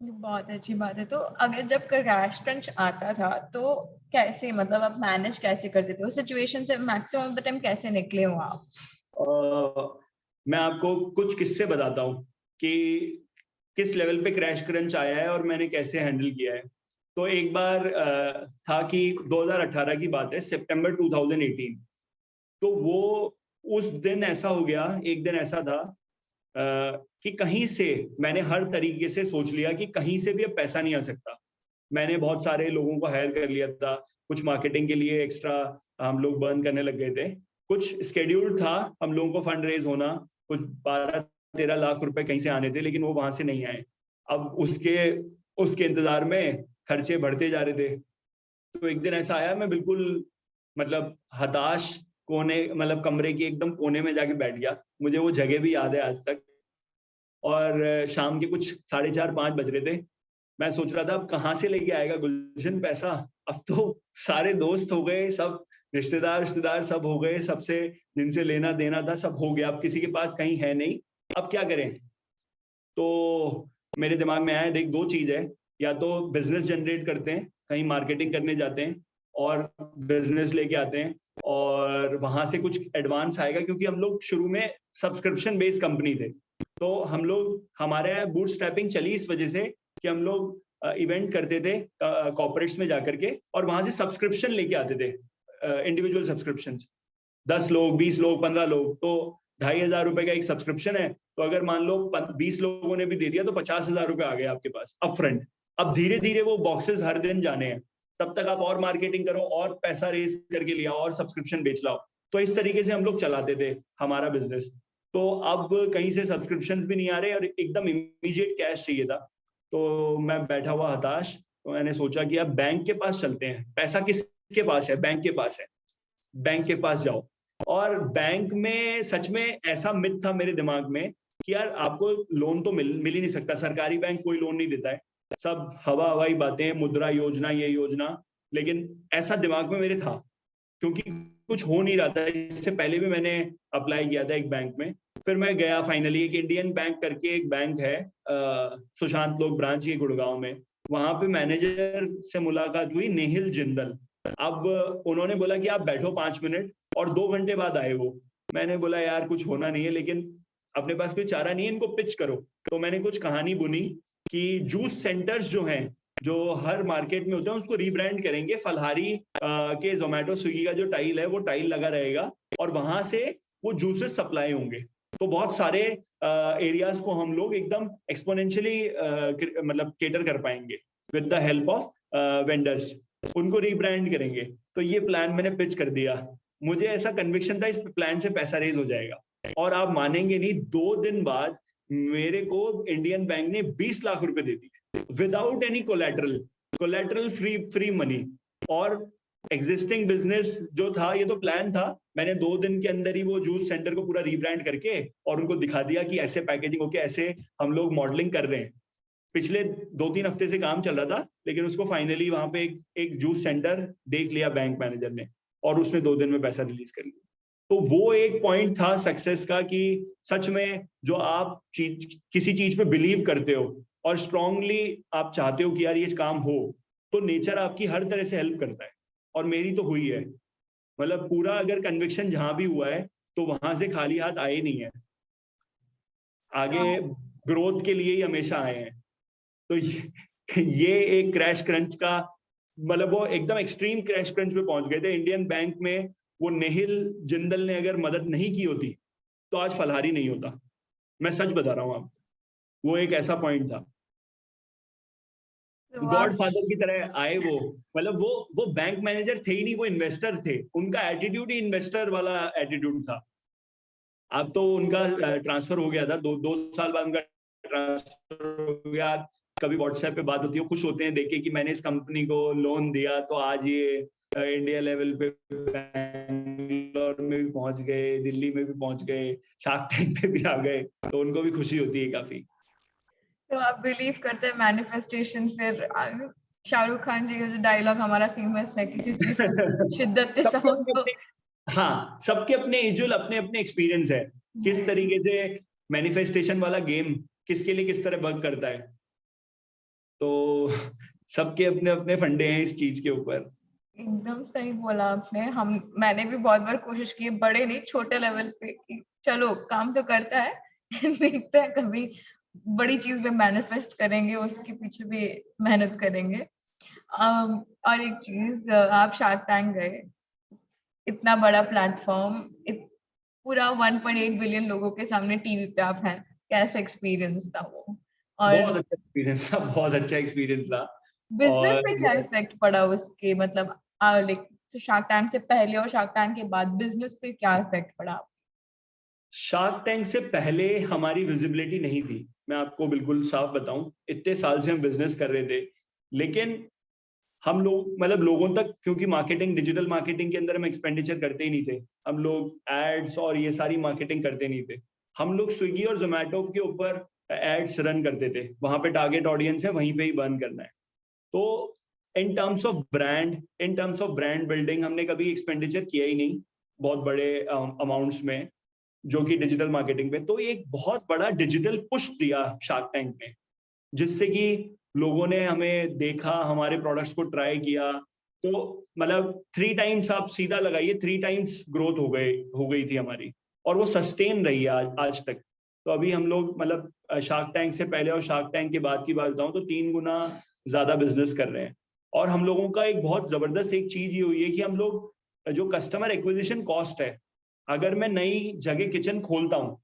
Speaker 1: बहुत अच्छी बात है। तो अगर जब क्रैश क्रंच आता था तो कैसे, मतलब आप मैनेज कैसे करते थे उस सिचुएशन से, मैक्सिमम ऑफ द टाइम कैसे निकले हो आप?
Speaker 2: मैं आपको कुछ किस्से बताता हूँ कि किस लेवल पे क्रैश क्रंच आया है और मैंने कैसे हैंडल किया है। तो एक बार था कि 2018 की बात है, सितंबर 2018। तो वो उस दिन ऐसा हो गया, एक दिन ऐसा था कि कहीं से मैंने हर तरीके से सोच लिया कि कहीं से भी अब पैसा नहीं आ सकता। मैंने बहुत सारे लोगों को हायर कर लिया था, कुछ मार्केटिंग के लिए एक्स्ट्रा हम लोग बर्न करने लग गए थे। कुछ शेड्यूल था हम लोगों को फंड रेज़ होना, कुछ 12-13 लाख रुपए कहीं से आने थे, लेकिन वो वहाँ से नहीं आए। अब उसके उसके इंतज़ार में खर्चे बढ़ते जा रहे थे। तो एक दिन ऐसा आया, मैं बिल्कुल मतलब हताश कोने मतलब कमरे के एकदम कोने में जाके बैठ गया। मुझे वो जगह भी याद है आज तक। और शाम के कुछ साढ़े 4-5 बज रहे थे। मैं सोच रहा था अब कहाँ से लेके आएगा गुलशन पैसा? अब तो सारे दोस्त हो गए, सब रिश्तेदार सब हो गए, सबसे जिनसे लेना-देना था सब हो गया, अब किसी के पास कहीं है नहीं, अब क्या करें? तो मेरे दिमाग में आया, देख 2 चीज़ है, या तो बिज़नेस जनरेट करते हैं, कहीं मार्केटिंग करने जाते हैं और बिज़नेस लेके आते हैं और वहाँ से कुछ एडवांस आएगा, क्योंकि हम लोग शुरू में सब्सक्रिप्शन बेस्ड कंपनी थे। तो हम लोग हमारे यहाँ बूटस्ट्रैपिंग चली इस वजह से कि हम लोग इवेंट करते थे कॉर्पोरेट्स में जाकर के और वहाँ से सब्सक्रिप्शन लेके आते थे, इंडिविजुअल सब्सक्रिप्शंस। 10 लोग, 20 लोग, 15 लोग, तो ₹2,500 का एक सब्सक्रिप्शन है, तो अगर मान लो 20 लोगों ने भी दे दिया तो ₹50,000 आ गए आपके पास अपफ्रंट। अब धीरे-धीरे वो बॉक्सेस हर दिन जाने हैं, तब तक आप और मार्केटिंग करो और पैसा रेज़ करके ले आओ और सब्सक्रिप्शन बेच लाओ। तो इस तरीके से हम लोग चलाते थे हमारा बिज़नेस। तो अब कहीं से सब्सक्रिप्शंस भी नहीं आ रहे और एकदम इमीडिएट कैश चाहिए था। तो मैं बैठा हुआ हताश, तो मैंने सोचा कि अब बैंक के पास चलते हैं। पैसा किसके पास है? बैंक के पास है। बैंक के पास जाओ। और बैंक में सच में ऐसा मिथ था मेरे दिमाग में कि यार आपको लोन तो मिल ही नहीं सकता, सरकारी बैंक कोई लोन नहीं देता है। सब हवा-हवाई बातें, मुद्रा योजना, ये योजना, लेकिन ऐसा दिमाग में मेरे था, क्योंकि कुछ हो नहीं रहा था। इससे पहले भी मैंने अप्लाई किया था एक बैंक में। फिर मैं गया फाइनली, एक इंडियन बैंक करके एक बैंक है सुशांत लोक ब्रांच, ये गुड़गाँव में। वहाँ पे मैनेजर से मुलाकात हुई, नेहिल जिंदल। अब उन्होंने बोला कि आप बैठो 5 मिनट, और 2 घंटे बाद आए वो। मैंने बोला यार कुछ होना नहीं है, लेकिन अपने पास कोई चारा नहीं है, इनको पिच करो। तो मैंने कुछ कहानी बुनी कि जूस सेंटर्स जो हैं, जो हर मार्केट में होते हैं, उसको रीब्रांड करेंगे। फलहारी के ज़ोमैटो, स्विगी का जो टाइल है, वो टाइल लगा रहेगा और वहाँ से वो जूसेस सप्लाई होंगे। तो बहुत सारे एरियाज़ को हम लोग एकदम एक्स्पोनेंशियली मतलब कैटर कर पाएँगे with the help of vendors. उनको रीब्रांड करेंगे। तो ये प्लान मैंने पिच कर दिया। मुझे ऐसा कन्विक्शन था इस प्लान से पैसा रेज़ हो जाएगा, और आप मानेंगे नहीं, 2 दिन बाद मेरे को इंडियन बैंक ने 20 लाख रुपए दे दिए without any collateral, collateral free money. और एक्जिस्टिंग बिजनेस जो था, ये तो प्लान था, मैंने 2 दिन के अंदर ही वो जूस सेंटर को पूरा रीब्रांड करके और उनको दिखा दिया कि ऐसे पैकेजिंग होके ऐसे हम लोग मॉडलिंग कर रहे हैं। पिछले 2-3 हफ्ते से काम चल रहा था, लेकिन उसको फाइनली वहां पे एक जूस सेंटर देख लिया बैंक मैनेजर ने, और उसने 2 दिन में पैसा रिलीज कर लिया। तो वो एक पॉइंट था सक्सेस का कि सच में जो आप किसी चीज पे बिलीव करते हो और स्ट्रांगली आप चाहते हो कि यार ये काम हो, तो नेचर आपकी हर तरह से हेल्प करता है, और मेरी तो हुई है। मतलब पूरा अगर कन्विक्शन जहां भी हुआ है, तो वहां से खाली हाथ आए नहीं है, आगे ग्रोथ के लिए ही हमेशा आए हैं। तो ये एक क्रैश क्रंच का मतलब वो एकदम एक्सट्रीम क्रैश क्रंच में पहुंच गए थे इंडियन बैंक में। वो नेहिल जिंदल ने अगर मदद नहीं की होती, तो आज फलहारी नहीं होता। मैं सच बता रहा हूँ आपको, वो एक ऐसा पॉइंट था।
Speaker 1: तो आप
Speaker 2: गॉडफादर की तरह आए वो। मतलब वो बैंक मैनेजर थे ही नहीं, वो इन्वेस्टर थे। उनका एटीट्यूड ही इन्वेस्टर वाला एटीट्यूड था। अब तो उनका ट्रांसफर हो गया था, 2 साल बाद उनका ट्रांसफर हो गया। कभी व्हाट्सएप पे बात होती है, खुश होते हैं देख के कि मैंने इस कंपनी को लोन दिया, तो आज ये इंडिया लेवल पे बैंगलोर में भी पहुंच गए, दिल्ली में भी पहुंच गए, शार्क टैंक पे भी आ गए, तो उनको भी खुशी होती है काफी।
Speaker 1: तो आप बिलीव करते हैं मैनिफेस्टेशन? फिर शाहरुख खान जी का जो डायलॉग हमारा फेमस है, किसी चीज को शिद्दत से
Speaker 2: सबके
Speaker 1: चाहो
Speaker 2: अपने
Speaker 1: तो।
Speaker 2: अपने हाँ, सबके अपने एजुअल अपने अपने एक्सपीरियंस है, किस तरीके से मैनिफेस्टेशन वाला गेम किसके लिए किस तरह वर्क करता है। तो सबके अपने अपने फंडे हैं इस चीज के ऊपर।
Speaker 1: एकदम सही बोला आपने। मैंने भी बहुत बार कोशिश की है, बड़े नहीं छोटे लेवल पे, कि चलो काम तो करता है देखते हैं कभी बड़ी चीज में मैनिफेस्ट करेंगे, उसके पीछे भी मेहनत करेंगे। और एक चीज, आप शार्क टैंक गए, इतना बड़ा प्लेटफॉर्म, पूरा 1.8 बिलियन लोगों के सामने टीवी पे आप हैं, कैसा एक्सपीरियंस था वो? और
Speaker 2: बहुत अच्छा एक्सपीरियंस था, बहुत अच्छा एक्सपीरियंस था।
Speaker 1: बिजनेस पे क्या
Speaker 2: और
Speaker 1: इफेक्ट पड़ा उसके, मतलब लाइक शार्क टैंक से पहले और शार्क टैंक के बाद बिजनेस पे क्या इफेक्ट पड़ा?
Speaker 2: शार्क टैंक से पहले हमारी विजिबिलिटी नहीं थी, मैं आपको बिल्कुल साफ बताऊं। इतने साल से हम बिजनेस कर रहे थे, लेकिन हम लोग मतलब लोगों तक, क्योंकि मार्केटिंग, डिजिटल मार्केटिंग के अंदर हम एक्सपेंडिचर करते ही नहीं थे। हम लोग एड्स और ये सारी मार्केटिंग करते नहीं थे। हम लोग स्विगी और जोमेटो के ऊपर एड्स रन करते थे, वहां पे टारगेट ऑडियंस है, वहीं पे ही बर्न करना है। तो इन टर्म्स ऑफ ब्रांड बिल्डिंग हमने कभी एक्सपेंडिचर किया ही नहीं बहुत बड़े अमाउंट्स में, जो कि डिजिटल मार्केटिंग पे। तो एक बहुत बड़ा डिजिटल पुश दिया शार्क टैंक ने, जिससे कि लोगों ने हमें देखा, हमारे प्रोडक्ट्स को ट्राई किया। तो मतलब 3 टाइम्स आप सीधा लगाइए, 3 टाइम्स ग्रोथ हो गई थी हमारी, और वो सस्टेन रही है आज तक। तो अभी हम लोग मतलब शार्क टैंक से पहले और शार्क टैंक के बाद की बात बताऊं तो 3 गुना ज्यादा बिजनेस कर रहे हैं। और हम लोगों का एक बहुत जबरदस्त एक चीज ये हुई है कि हम लोग जो कस्टमर एक्विजिशन कॉस्ट है, अगर मैं नई जगह किचन खोलता हूँ,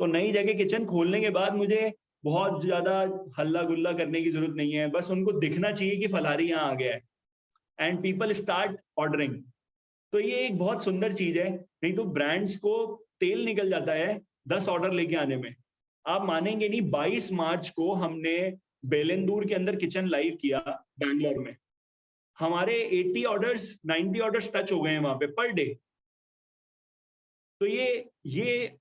Speaker 2: तो नई जगह किचन खोलने के बाद मुझे बहुत ज्यादा हल्ला गुल्ला करने की जरूरत नहीं है। बस उनको दिखना चाहिए कि फलारी यहाँ आ गया है, एंड पीपल स्टार्ट ऑर्डरिंग। तो ये एक बहुत सुंदर चीज है। नहीं तो ब्रांड्स को तेल निकल जाता है 10 ऑर्डर लेके आने में। आप मानेंगे नहीं, 22 मार्च को हमने बेलेंदूर के अंदर किचन लाइव किया बैंगलोर में। हमारे 80 ऑर्डर्स, 90 ऑर्डर्स टच हो गए हैं वहां पे पर डे। तो ये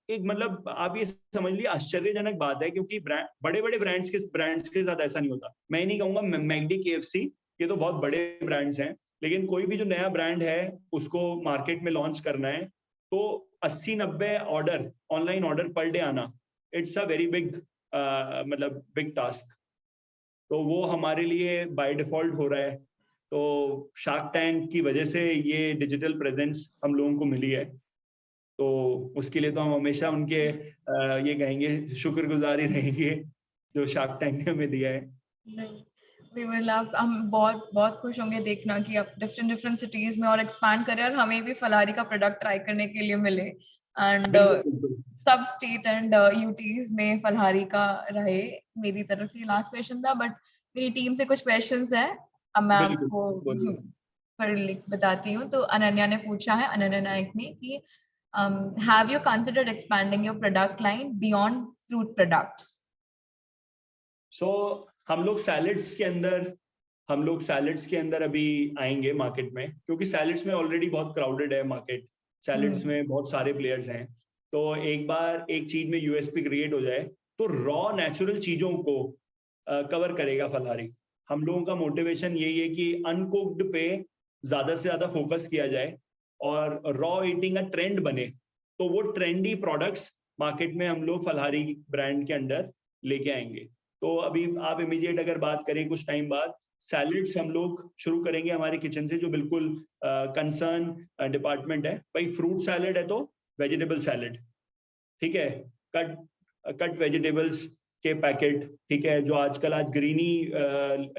Speaker 2: एक मतलब आप ये समझ लीजिए आश्चर्यजनक बात है, क्योंकि बड़े बड़े ब्रांड्स के साथ ऐसा नहीं होता। मैं नहीं कहूंगा मैकडी, केएफसी, ये तो बहुत बड़े ब्रांड्स हैं, लेकिन कोई भी जो नया ब्रांड है उसको मार्केट में लॉन्च करना है, तो 80-90 order, online order per day आना, इट्स अ वेरी बिग, मतलब बिग टास्क। तो वो हमारे लिए बाय डिफॉल्ट हो रहा है। तो शार्क टैंक की वजह से ये डिजिटल प्रेजेंस हम लोगों को मिली है। तो उसके लिए तो हम हमेशा उनके ये कहेंगे शुक्रगुजार ही रहेंगे, जो शार्क टैंक ने हमें दिया है।
Speaker 1: नहीं, we will love, हम बहुत बहुत खुश होंगे देखना कि आप डिफरेंट डिफरेंट सिटीज में और एक्सपैंड करें, और हमें भी फलारी का प्रोडक्ट ट्राई करने के लिए मिले। एंड
Speaker 2: बिल्कुल बिल्कुल
Speaker 1: सब स्टेट एंड यूटीज में फलहारी का रहे। मेरी तरफ से लास्ट क्वेश्चन था, बट मेरी टीम से कुछ क्वेश्चंस है, अब मैं
Speaker 2: बिल्कुल
Speaker 1: आपको
Speaker 2: बोलिए।
Speaker 1: पर लिख बताती हूँ। तो अनन्या ने पूछा है, अनन्या नायक ने, कि have you considered expanding your product line beyond fruit products?
Speaker 2: So हम लोग सैलेड्स के अंदर अभी आएंगे मार्केट में, क्योंकि सैलेड्स में ऑलरेडी बहुत क्राउडेड है मार्केट। सैलेड्स में बहुत सारे प्लेयर्स हैं। तो एक बार एक चीज में यूएसपी क्रिएट हो जाए, तो रॉ नेचुरल चीजों को कवर करेगा फलहारी। हम लोगों का मोटिवेशन यही है कि अनकुक्ड पे ज्यादा से ज्यादा फोकस किया जाए, और रॉ ईटिंग का ट्रेंड बने। तो वो ट्रेंडी प्रोडक्ट्स मार्केट में हम लोग फलहारी ब्रांड के अंडर लेके आएंगे। तो अभी आप इमीडिएट अगर बात करें, कुछ टाइम बाद सैलेड्स हम लोग शुरू करेंगे हमारे किचन से, जो बिल्कुल कंसर्न डिपार्टमेंट है। भाई फ्रूट सैलेड है तो वेजिटेबल सैलेड, ठीक है, कट कट वेजिटेबल्स के पैकेट, ठीक है, जो आजकल आज ग्रीनी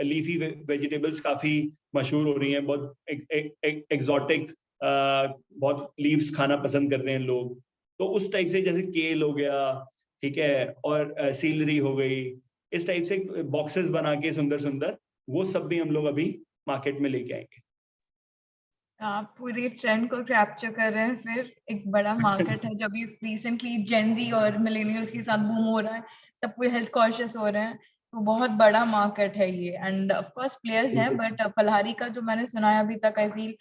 Speaker 2: लीफी वेजिटेबल्स काफी मशहूर हो रही हैं, बहुत एग्जॉटिक, बहुत लीव्स खाना पसंद कर रहे हैं लोग। तो उस टाइप से, जैसे केल हो गया, ठीक है, और सीलरी हो गई, इस टाइप से बॉक्सेस बना के सुंदर सुंदर, वो सब भी हम लोग अभी मार्केट में लेके आएंगे।
Speaker 1: आप पूरी ट्रेंड को कैप्चर कर रहे हैं। फिर एक बड़ा मार्केट है, जब ये रिसेंटली जेनजी और मिलेनियल्स के साथ बूम हो रहा है, सब कोई हेल्थ कॉन्शियस हो रहे हैं, तो बहुत बड़ा मार्केट है ये। एंड ऑफ कोर्स प्लेयर्स हैं, बट फलहारी का जो मैंने सुना है अभी तक, आई फील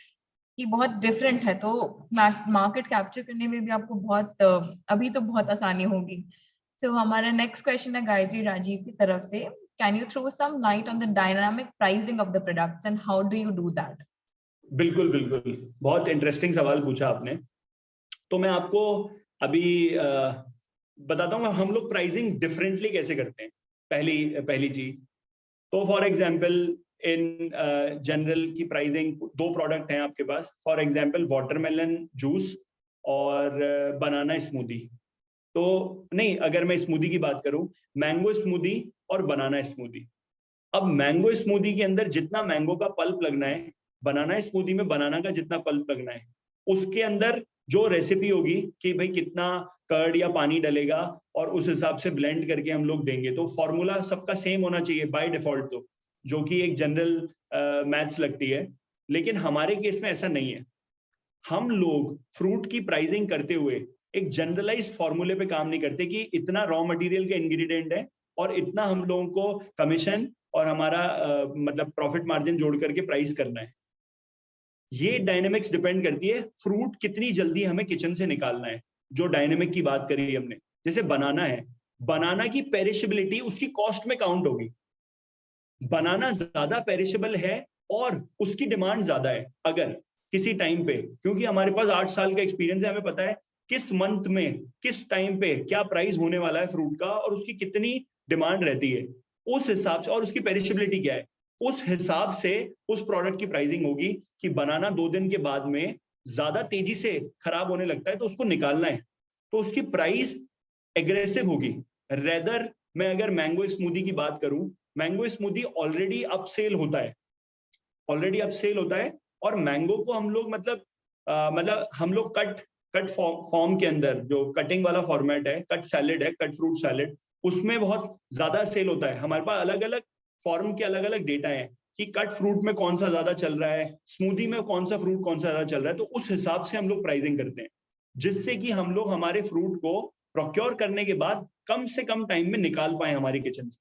Speaker 1: कि बहुत डिफरेंट है। तो मार्केट कैप्चर करने में भी आपको बहुत अभी तो बहुत आसानी होगी। तो हमारा नेक्स्ट क्वेश्चन है गायत्री राजीव की तरफ से, can you throw some light on the dynamic pricing of the products and how do you do that?
Speaker 2: बिल्कुल बिल्कुल, बहुत इंटरेस्टिंग सवाल पूछा आपने। तो मैं आपको अभी बताता हूँ हम लोग प्राइसिंग डिफरेंटली कैसे करते हैं। पहली पहली चीज, तो फॉर एग्जाम्पल इन जनरल की प्राइसिंग 2 प्रोडक्ट हैं आपके पास, फॉर एग्जाम्पल वाटरमेलन जूस और बनाना स्मूदी। तो नहीं, अगर मैं स्मूदी की बात करूं, मैंगो स्मूदी और बनाना स्मूदी। अब मैंगो स्मूदी के अंदर जितना मैंगो का पल्प लगना है, बनाना स्मूदी में बनाना का जितना पल्प लगना है, उसके अंदर जो रेसिपी होगी कि भाई कितना कर्ड या पानी डलेगा और उस हिसाब से ब्लेंड करके हम लोग देंगे। तो फॉर्मूला सबका सेम होना चाहिए बाय डिफॉल्ट, तो जो कि एक जनरल मैथ्स लगती है। लेकिन हमारे केस में ऐसा नहीं है। हम लोग फ्रूट की प्राइसिंग करते हुए एक जनरलाइज फॉर्मूले पे काम नहीं करते कि इतना रॉ मटेरियल का इंग्रेडिएंट है और इतना हम लोगों को कमीशन और हमारा मतलब प्रॉफिट मार्जिन जोड़ करके प्राइस करना है। ये डायनेमिक्स डिपेंड करती है फ्रूट कितनी जल्दी हमें किचन से निकालना है। जो डायनेमिक की बात करी हमने, जैसे बनाना है, बनाना की पेरिशेबिलिटी उसकी कॉस्ट में काउंट होगी। बनाना ज्यादा पेरिशेबल है और उसकी डिमांड ज्यादा है अगर किसी टाइम पे, क्योंकि हमारे पास 8 साल का एक्सपीरियंस है, हमें पता है किस मंथ में किस टाइम पे क्या प्राइस होने वाला है फ्रूट का और उसकी कितनी डिमांड रहती है, उस हिसाब से, और उसकी पेरिशेबिलिटी क्या है, उस हिसाब से उस प्रोडक्ट की प्राइसिंग होगी। कि बनाना 2 दिन के बाद में ज्यादा तेजी से खराब होने लगता है तो उसको निकालना है, तो उसकी प्राइस एग्रेसिव होगी। रेदर मैं अगर मैंगो स्मूदी की बात करूं, mango smoothie already upsell होता है, ऑलरेडी अप सेल होता है। और मैंगो को हम लोग मतलब हम लोग कट फॉर्म के अंदर, जो कटिंग वाला फॉर्मेट है, कट सैलेड है, कट फ्रूट सैलेड, उसमें बहुत ज्यादा सेल होता है। हमारे पास अलग अलग फॉर्म के अलग अलग डेटा है कि कट फ्रूट में कौन सा ज्यादा चल रहा है, स्मूदी में कौन सा फ्रूट कौन सा ज्यादा चल रहा है। तो उस हिसाब से हम लोग प्राइसिंग करते हैं, जिससे कि हम लोग हमारे फ्रूट को प्रोक्योर करने के बाद कम से कम टाइम में निकाल पाए हमारी किचन से।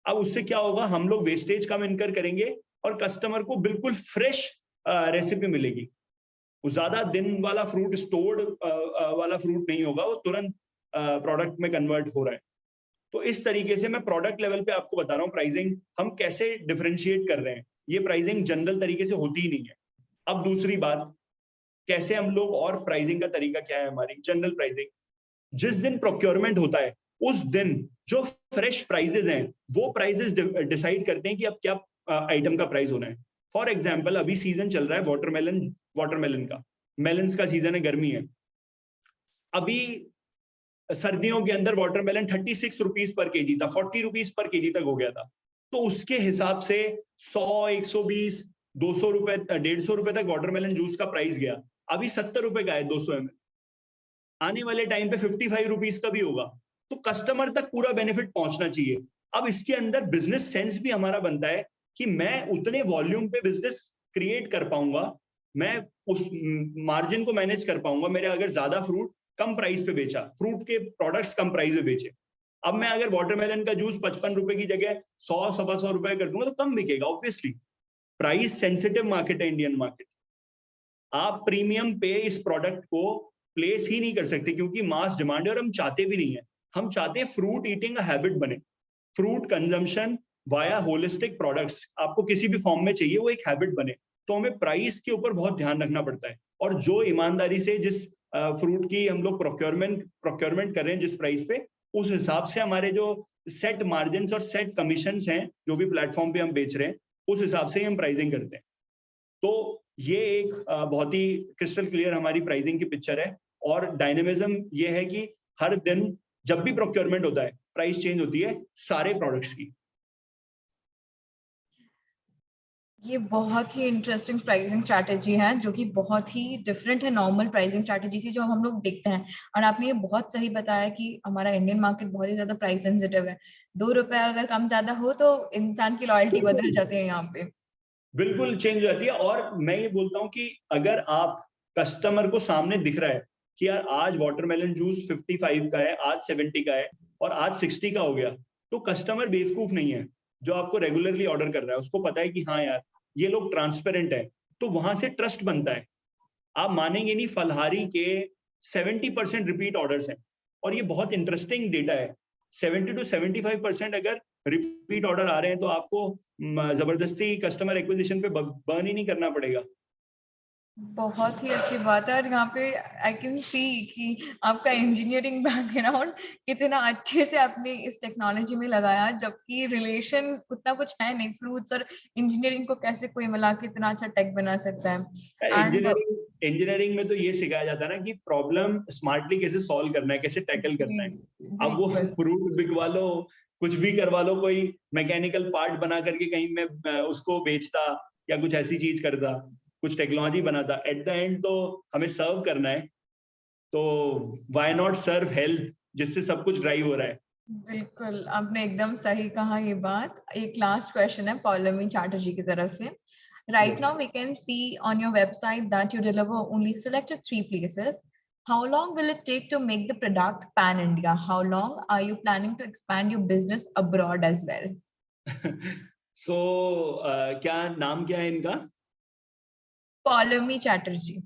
Speaker 2: अब उससे क्या होगा, हम लोग वेस्टेज कम इनकर करेंगे और कस्टमर को बिल्कुल फ्रेश रेसिपी मिलेगी। वो ज्यादा दिन वाला फ्रूट, स्टोर्ड वाला फ्रूट नहीं होगा, वो तुरंत प्रोडक्ट में कन्वर्ट हो रहा है। तो इस तरीके से मैं प्रोडक्ट लेवल पे आपको बता रहा हूँ प्राइसिंग हम कैसे डिफरेंशिएट कर रहे हैं। ये प्राइसिंग जनरल तरीके से होती ही नहीं है। अब दूसरी बात, कैसे हम लोग, और प्राइसिंग का तरीका क्या है हमारी जनरल प्राइसिंग, जिस दिन प्रोक्योरमेंट होता है उस दिन जो फ्रेश प्राइजेस हैं वो प्राइजेस डिसाइड करते हैं कि अब क्या आइटम का प्राइस होना है। फॉर एग्जाम्पल अभी सीजन चल रहा है वाटरमेलन का, मेलन्स का सीजन है, गर्मी है। अभी सर्दियों के अंदर वाटरमेलन 36 रुपीज पर केजी था, 40 रुपीज पर केजी तक हो गया था। तो उसके हिसाब से 100, 120, 200 रुपए, 150 रुपए तक वाटरमेलन जूस का प्राइस गया। अभी 70 रुपए का है 200 ml, आने वाले टाइम पे 55 रुपीज का भी होगा। तो कस्टमर तक पूरा बेनिफिट पहुंचना चाहिए। अब इसके अंदर बिजनेस सेंस भी हमारा बनता है कि मैं उतने वॉल्यूम पे बिजनेस क्रिएट कर पाऊंगा, मैं उस मार्जिन को मैनेज कर पाऊंगा। मेरे अगर ज्यादा फ्रूट कम प्राइस पे बेचा, फ्रूट के प्रोडक्ट्स कम प्राइस पे बेचे, अब मैं अगर वाटरमेलन का जूस 55 रुपए की जगह 100, 125 रुपए कर दूंगा तो कम बिकेगा ऑब्वियसली। प्राइस सेंसिटिव मार्केट है इंडियन मार्केट। आप प्रीमियम पे इस प्रोडक्ट को प्लेस ही नहीं कर सकते क्योंकि मास डिमांड है और हम चाहते भी नहीं है। हम चाहते हैं फ्रूट ईटिंग का हैबिट बने, fruit consumption via holistic products आपको किसी भी फॉर्म में चाहिए, वो एक हैबिट बने। तो हमें प्राइस के ऊपर बहुत ध्यान रखना पड़ता है। और जो ईमानदारी से जिस फ्रूट की हम लोग प्रोक्योरमेंट कर रहे हैं जिस प्राइस पे, उस हिसाब से हमारे जो सेट मार्जिन और सेट कमीशंस हैं जो भी प्लेटफॉर्म पे हम बेच रहे हैं, उस हिसाब से ही हम प्राइसिंग करते हैं। तो ये एक बहुत ही क्रिस्टल क्लियर हमारी प्राइसिंग की पिक्चर है। और डायनेमिज्म ये है कि हर दिन जब भी प्रोक्योरमेंट होता है प्राइस चेंज होती है सारे प्रोडक्ट्स की।
Speaker 1: ये बहुत ही इंटरेस्टिंग प्राइसिंग स्ट्रैटेजी है जो कि बहुत ही डिफरेंट है नॉर्मल प्राइसिंग स्ट्रैटेजी से जो हम लोग देखते हैं। और आपने ये बहुत सही बताया कि हमारा इंडियन मार्केट बहुत ही ज्यादा प्राइस सेंसिटिव है। 2 रुपए अगर कम ज्यादा हो तो इंसान की लॉयल्टी बदल जाती है यहाँ पे।
Speaker 2: बिल्कुल चेंज हो जाती है। और मैं ये बोलता हूँ कि अगर आप कस्टमर को सामने दिख रहा है कि यार आज वाटरमेलन जूस 55 का है, आज 70 का है और आज 60 का हो गया, तो कस्टमर बेवकूफ नहीं है जो आपको रेगुलरली ऑर्डर कर रहा है। उसको पता है कि हाँ यार ये लोग ट्रांसपेरेंट है, तो वहां से ट्रस्ट बनता है। आप मानेंगे नहीं, फलहारी के 70% रिपीट ऑर्डर्स हैं। और ये बहुत इंटरेस्टिंग डेटा है। 70 to 75% अगर रिपीट ऑर्डर आ रहे हैं तो आपको जबरदस्ती कस्टमर एक्विजिशन पे बर्न ही नहीं करना पड़ेगा।
Speaker 1: बहुत ही अच्छी बात है, और यहाँ पे आई कैन सी कि आपका इंजीनियरिंग बैकग्राउंड कितना अच्छे से आपने इस टेक्नोलॉजी में लगाया, जबकि रिलेशन उतना कुछ है नहीं। फ्रूट्स और इंजीनियरिंग को कैसे कोई मिला के इतना अच्छा टेक बना सकता है। एंड
Speaker 2: इंजीनियरिंग में तो ये सिखाया जाता है ना कि प्रॉब्लम स्मार्टली कैसे सॉल्व करना है, कैसे टैकल करना है। अब वो
Speaker 1: बिल्कुल
Speaker 2: फ्रूट बिकवा लो, कुछ भी करवा लो, कोई मैकेनिकल पार्ट बना करके कहीं मैं उसको बेचता या कुछ ऐसी चीज करता, कुछ टेक्नोलॉजी बनाता, एट द एंड तो हमें सर्व करना है। तो व्हाई नॉट सर्व हेल्थ, जिससे सब कुछ ड्राइव हो रहा है।
Speaker 1: बिल्कुल, आपने एकदम सही कहा ये बात। एक लास्ट क्वेश्चन है पौलमी चैटर्जी की तरफ से। Right
Speaker 2: yes.
Speaker 1: now we can see on your website that you deliver only selected 3 places. How long will it take to make the product pan India? How long are you planning to expand your business abroad as well?
Speaker 2: So क्या नाम क्या है इनका?
Speaker 1: Polomi Chatterjee.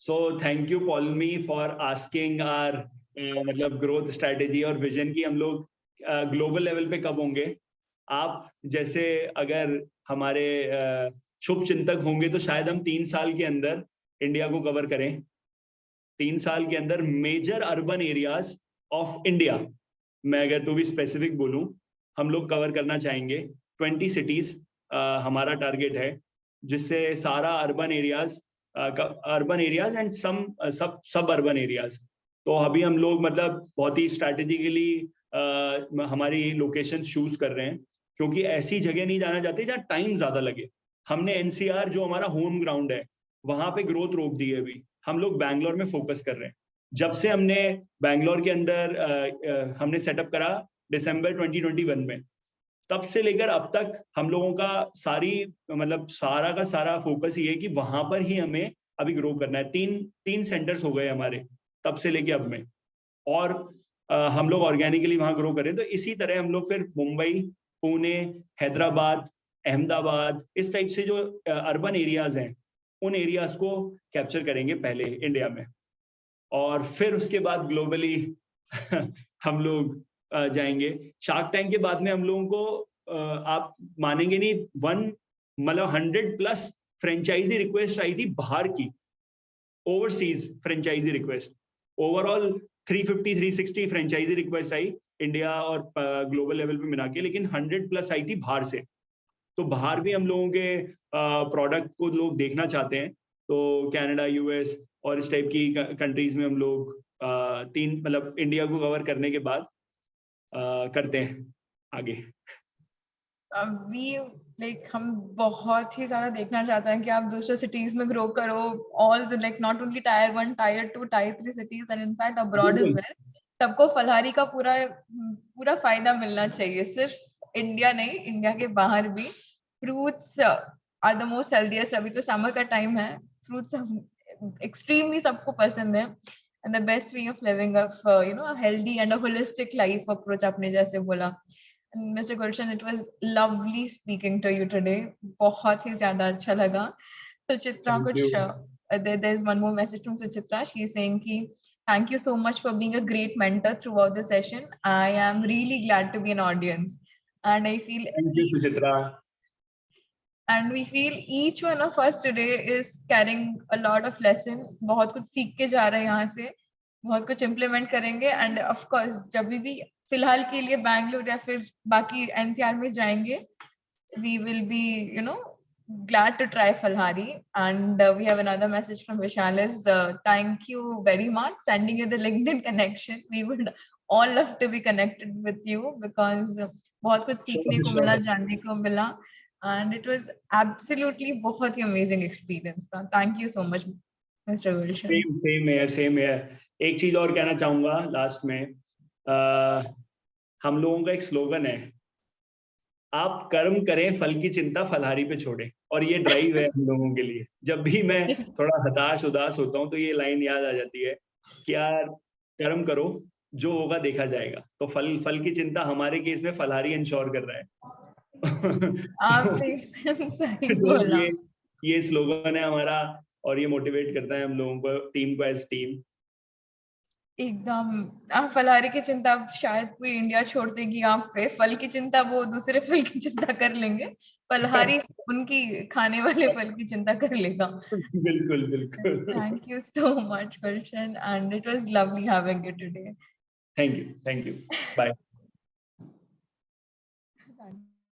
Speaker 2: So thank you Polomi for asking आर मतलब ग्रोथ स्ट्रेटेजी और विजन की हम लोग ग्लोबल लेवल पे कब होंगे। आप जैसे अगर हमारे शुभ चिंतक होंगे तो शायद हम 3 साल के अंदर इंडिया को कवर करें। 3 साल के अंदर major urban areas of India, मैं अगर टू बी स्पेसिफिक बोलूं, हम लोग कवर करना चाहेंगे। 20 सिटीज हमारा टारगेट है, जिससे सारा अर्बन एरियाज एंड सब अर्बन एरियाज। तो अभी हम लोग मतलब बहुत ही स्ट्रैटेजिकली हमारी लोकेशन चूज कर रहे हैं, क्योंकि ऐसी जगह नहीं जाना चाहते जहाँ टाइम ज्यादा लगे। हमने एनसीआर जो हमारा होम ग्राउंड है वहां पे ग्रोथ रोक दी है। अभी हम लोग बैंगलोर में फोकस कर रहे हैं। जब से हमने बैंगलोर के अंदर हमने सेटअप करा दिसंबर 2021 में, तब से लेकर अब तक हम लोगों का मतलब सारा का सारा फोकस ये है कि वहां पर ही हमें अभी ग्रो करना है। तीन सेंटर्स हो गए हमारे तब से लेके अब में, और हम लोग ऑर्गेनिकली वहां ग्रो करें। तो इसी तरह हम लोग फिर मुंबई, पुणे, हैदराबाद, अहमदाबाद, इस टाइप से जो अर्बन एरियाज हैं, उन एरियाज को कैप्चर करेंगे पहले इंडिया में, और फिर उसके बाद ग्लोबली हम लोग जाएंगे। शार्क टैंक के बाद में हम लोगों को आप मानेंगे नहीं, मतलब 100+ फ्रेंचाइजी रिक्वेस्ट आई थी बाहर की, overseas franchisee request. Overall 350-360 franchisee request आई इंडिया और ग्लोबल लेवल पे मिला के, लेकिन 100+ आई थी बाहर से। तो बाहर भी हम लोगों के प्रोडक्ट को लोग देखना चाहते हैं। तो कनाडा, यूएस और इस टाइप की कंट्रीज में हम लोग मतलब इंडिया को कवर करने के बाद करते हैं आगे।
Speaker 1: अभी लाइक हम बहुत ही ज्यादा देखना चाहते हैं कि आप दूसरे सिटीज में ग्रो करो, all the like not only tyre 1, tyre 2, tyre 3 cities and in fact abroad is
Speaker 2: बिल्कुल।
Speaker 1: वेल। सबको फलहारी का पूरा पूरा फायदा मिलना चाहिए, सिर्फ इंडिया नहीं, इंडिया के बाहर भी। Fruits are the most healthiest. अभी तो समर का टाइम है, फ्रूट्स एक्सट्रीमली सबको पसंद है, and the best way of living of healthy and a holistic life approach, आपने जैसे बोला। Mr. Gulshan, it was lovely speaking to you today. बहुत ही ज़्यादा अच्छा लगा। Suchitra,
Speaker 2: thank you.
Speaker 1: कुछ there's one more message from Suchitra. She is saying कि thank you so much for being a great mentor throughout the session. I am really glad to be an audience, and I feel
Speaker 2: thank you Suchitra.
Speaker 1: and we feel each one of us today is carrying a lot of lesson. बहुत कुछ सीख के जा रहे हैं यहाँ से, बहुत कुछ implement करेंगे, and of course जब भी फिलहाल के लिए बैंगलोर या फिर बाकी एनसीआर में जाएंगे, we will be glad to try Falhari. And we have another message from Vishal is thank you very much, sending you the LinkedIn connection. We would all love to be connected with you because बहुत कुछ सीखने को मिला, जानने को मिला, and it was absolutely बहुत ही amazing experience था. Thank you so much, Mr. Gulshan.
Speaker 2: Same है। एक चीज और कहना चाहूंगा लास्ट में। हम लोगों का एक स्लोगन है, आप कर्म करें फल की चिंता फलहारी पे छोड़े, और ये ड्राइव है हम लोगों के लिए। जब भी मैं थोड़ा हताश उदास होता हूँ तो ये लाइन याद आ जाती है कि यार कर्म करो, जो होगा देखा जाएगा। तो फल की चिंता हमारे केस में फलहारी इंश्योर कर रहा है।
Speaker 1: आपने एकदम सही
Speaker 2: तो
Speaker 1: बोला।
Speaker 2: ये स्लोगन है हमारा, और ये मोटिवेट करता है हम लोगों को, टीम को एज टीम।
Speaker 1: एकदम। आप फलहारी की चिंता शायद पूरी इंडिया छोड़ देगी आप पे, फल की चिंता वो दूसरे फल की चिंता कर लेंगे, पलहारी उनकी खाने वाले फल की चिंता कर लेगा।
Speaker 2: बिल्कुल बिल्कुल।
Speaker 1: Thank you so much, Gulshan, and it was lovely having you today.
Speaker 2: Thank you, bye.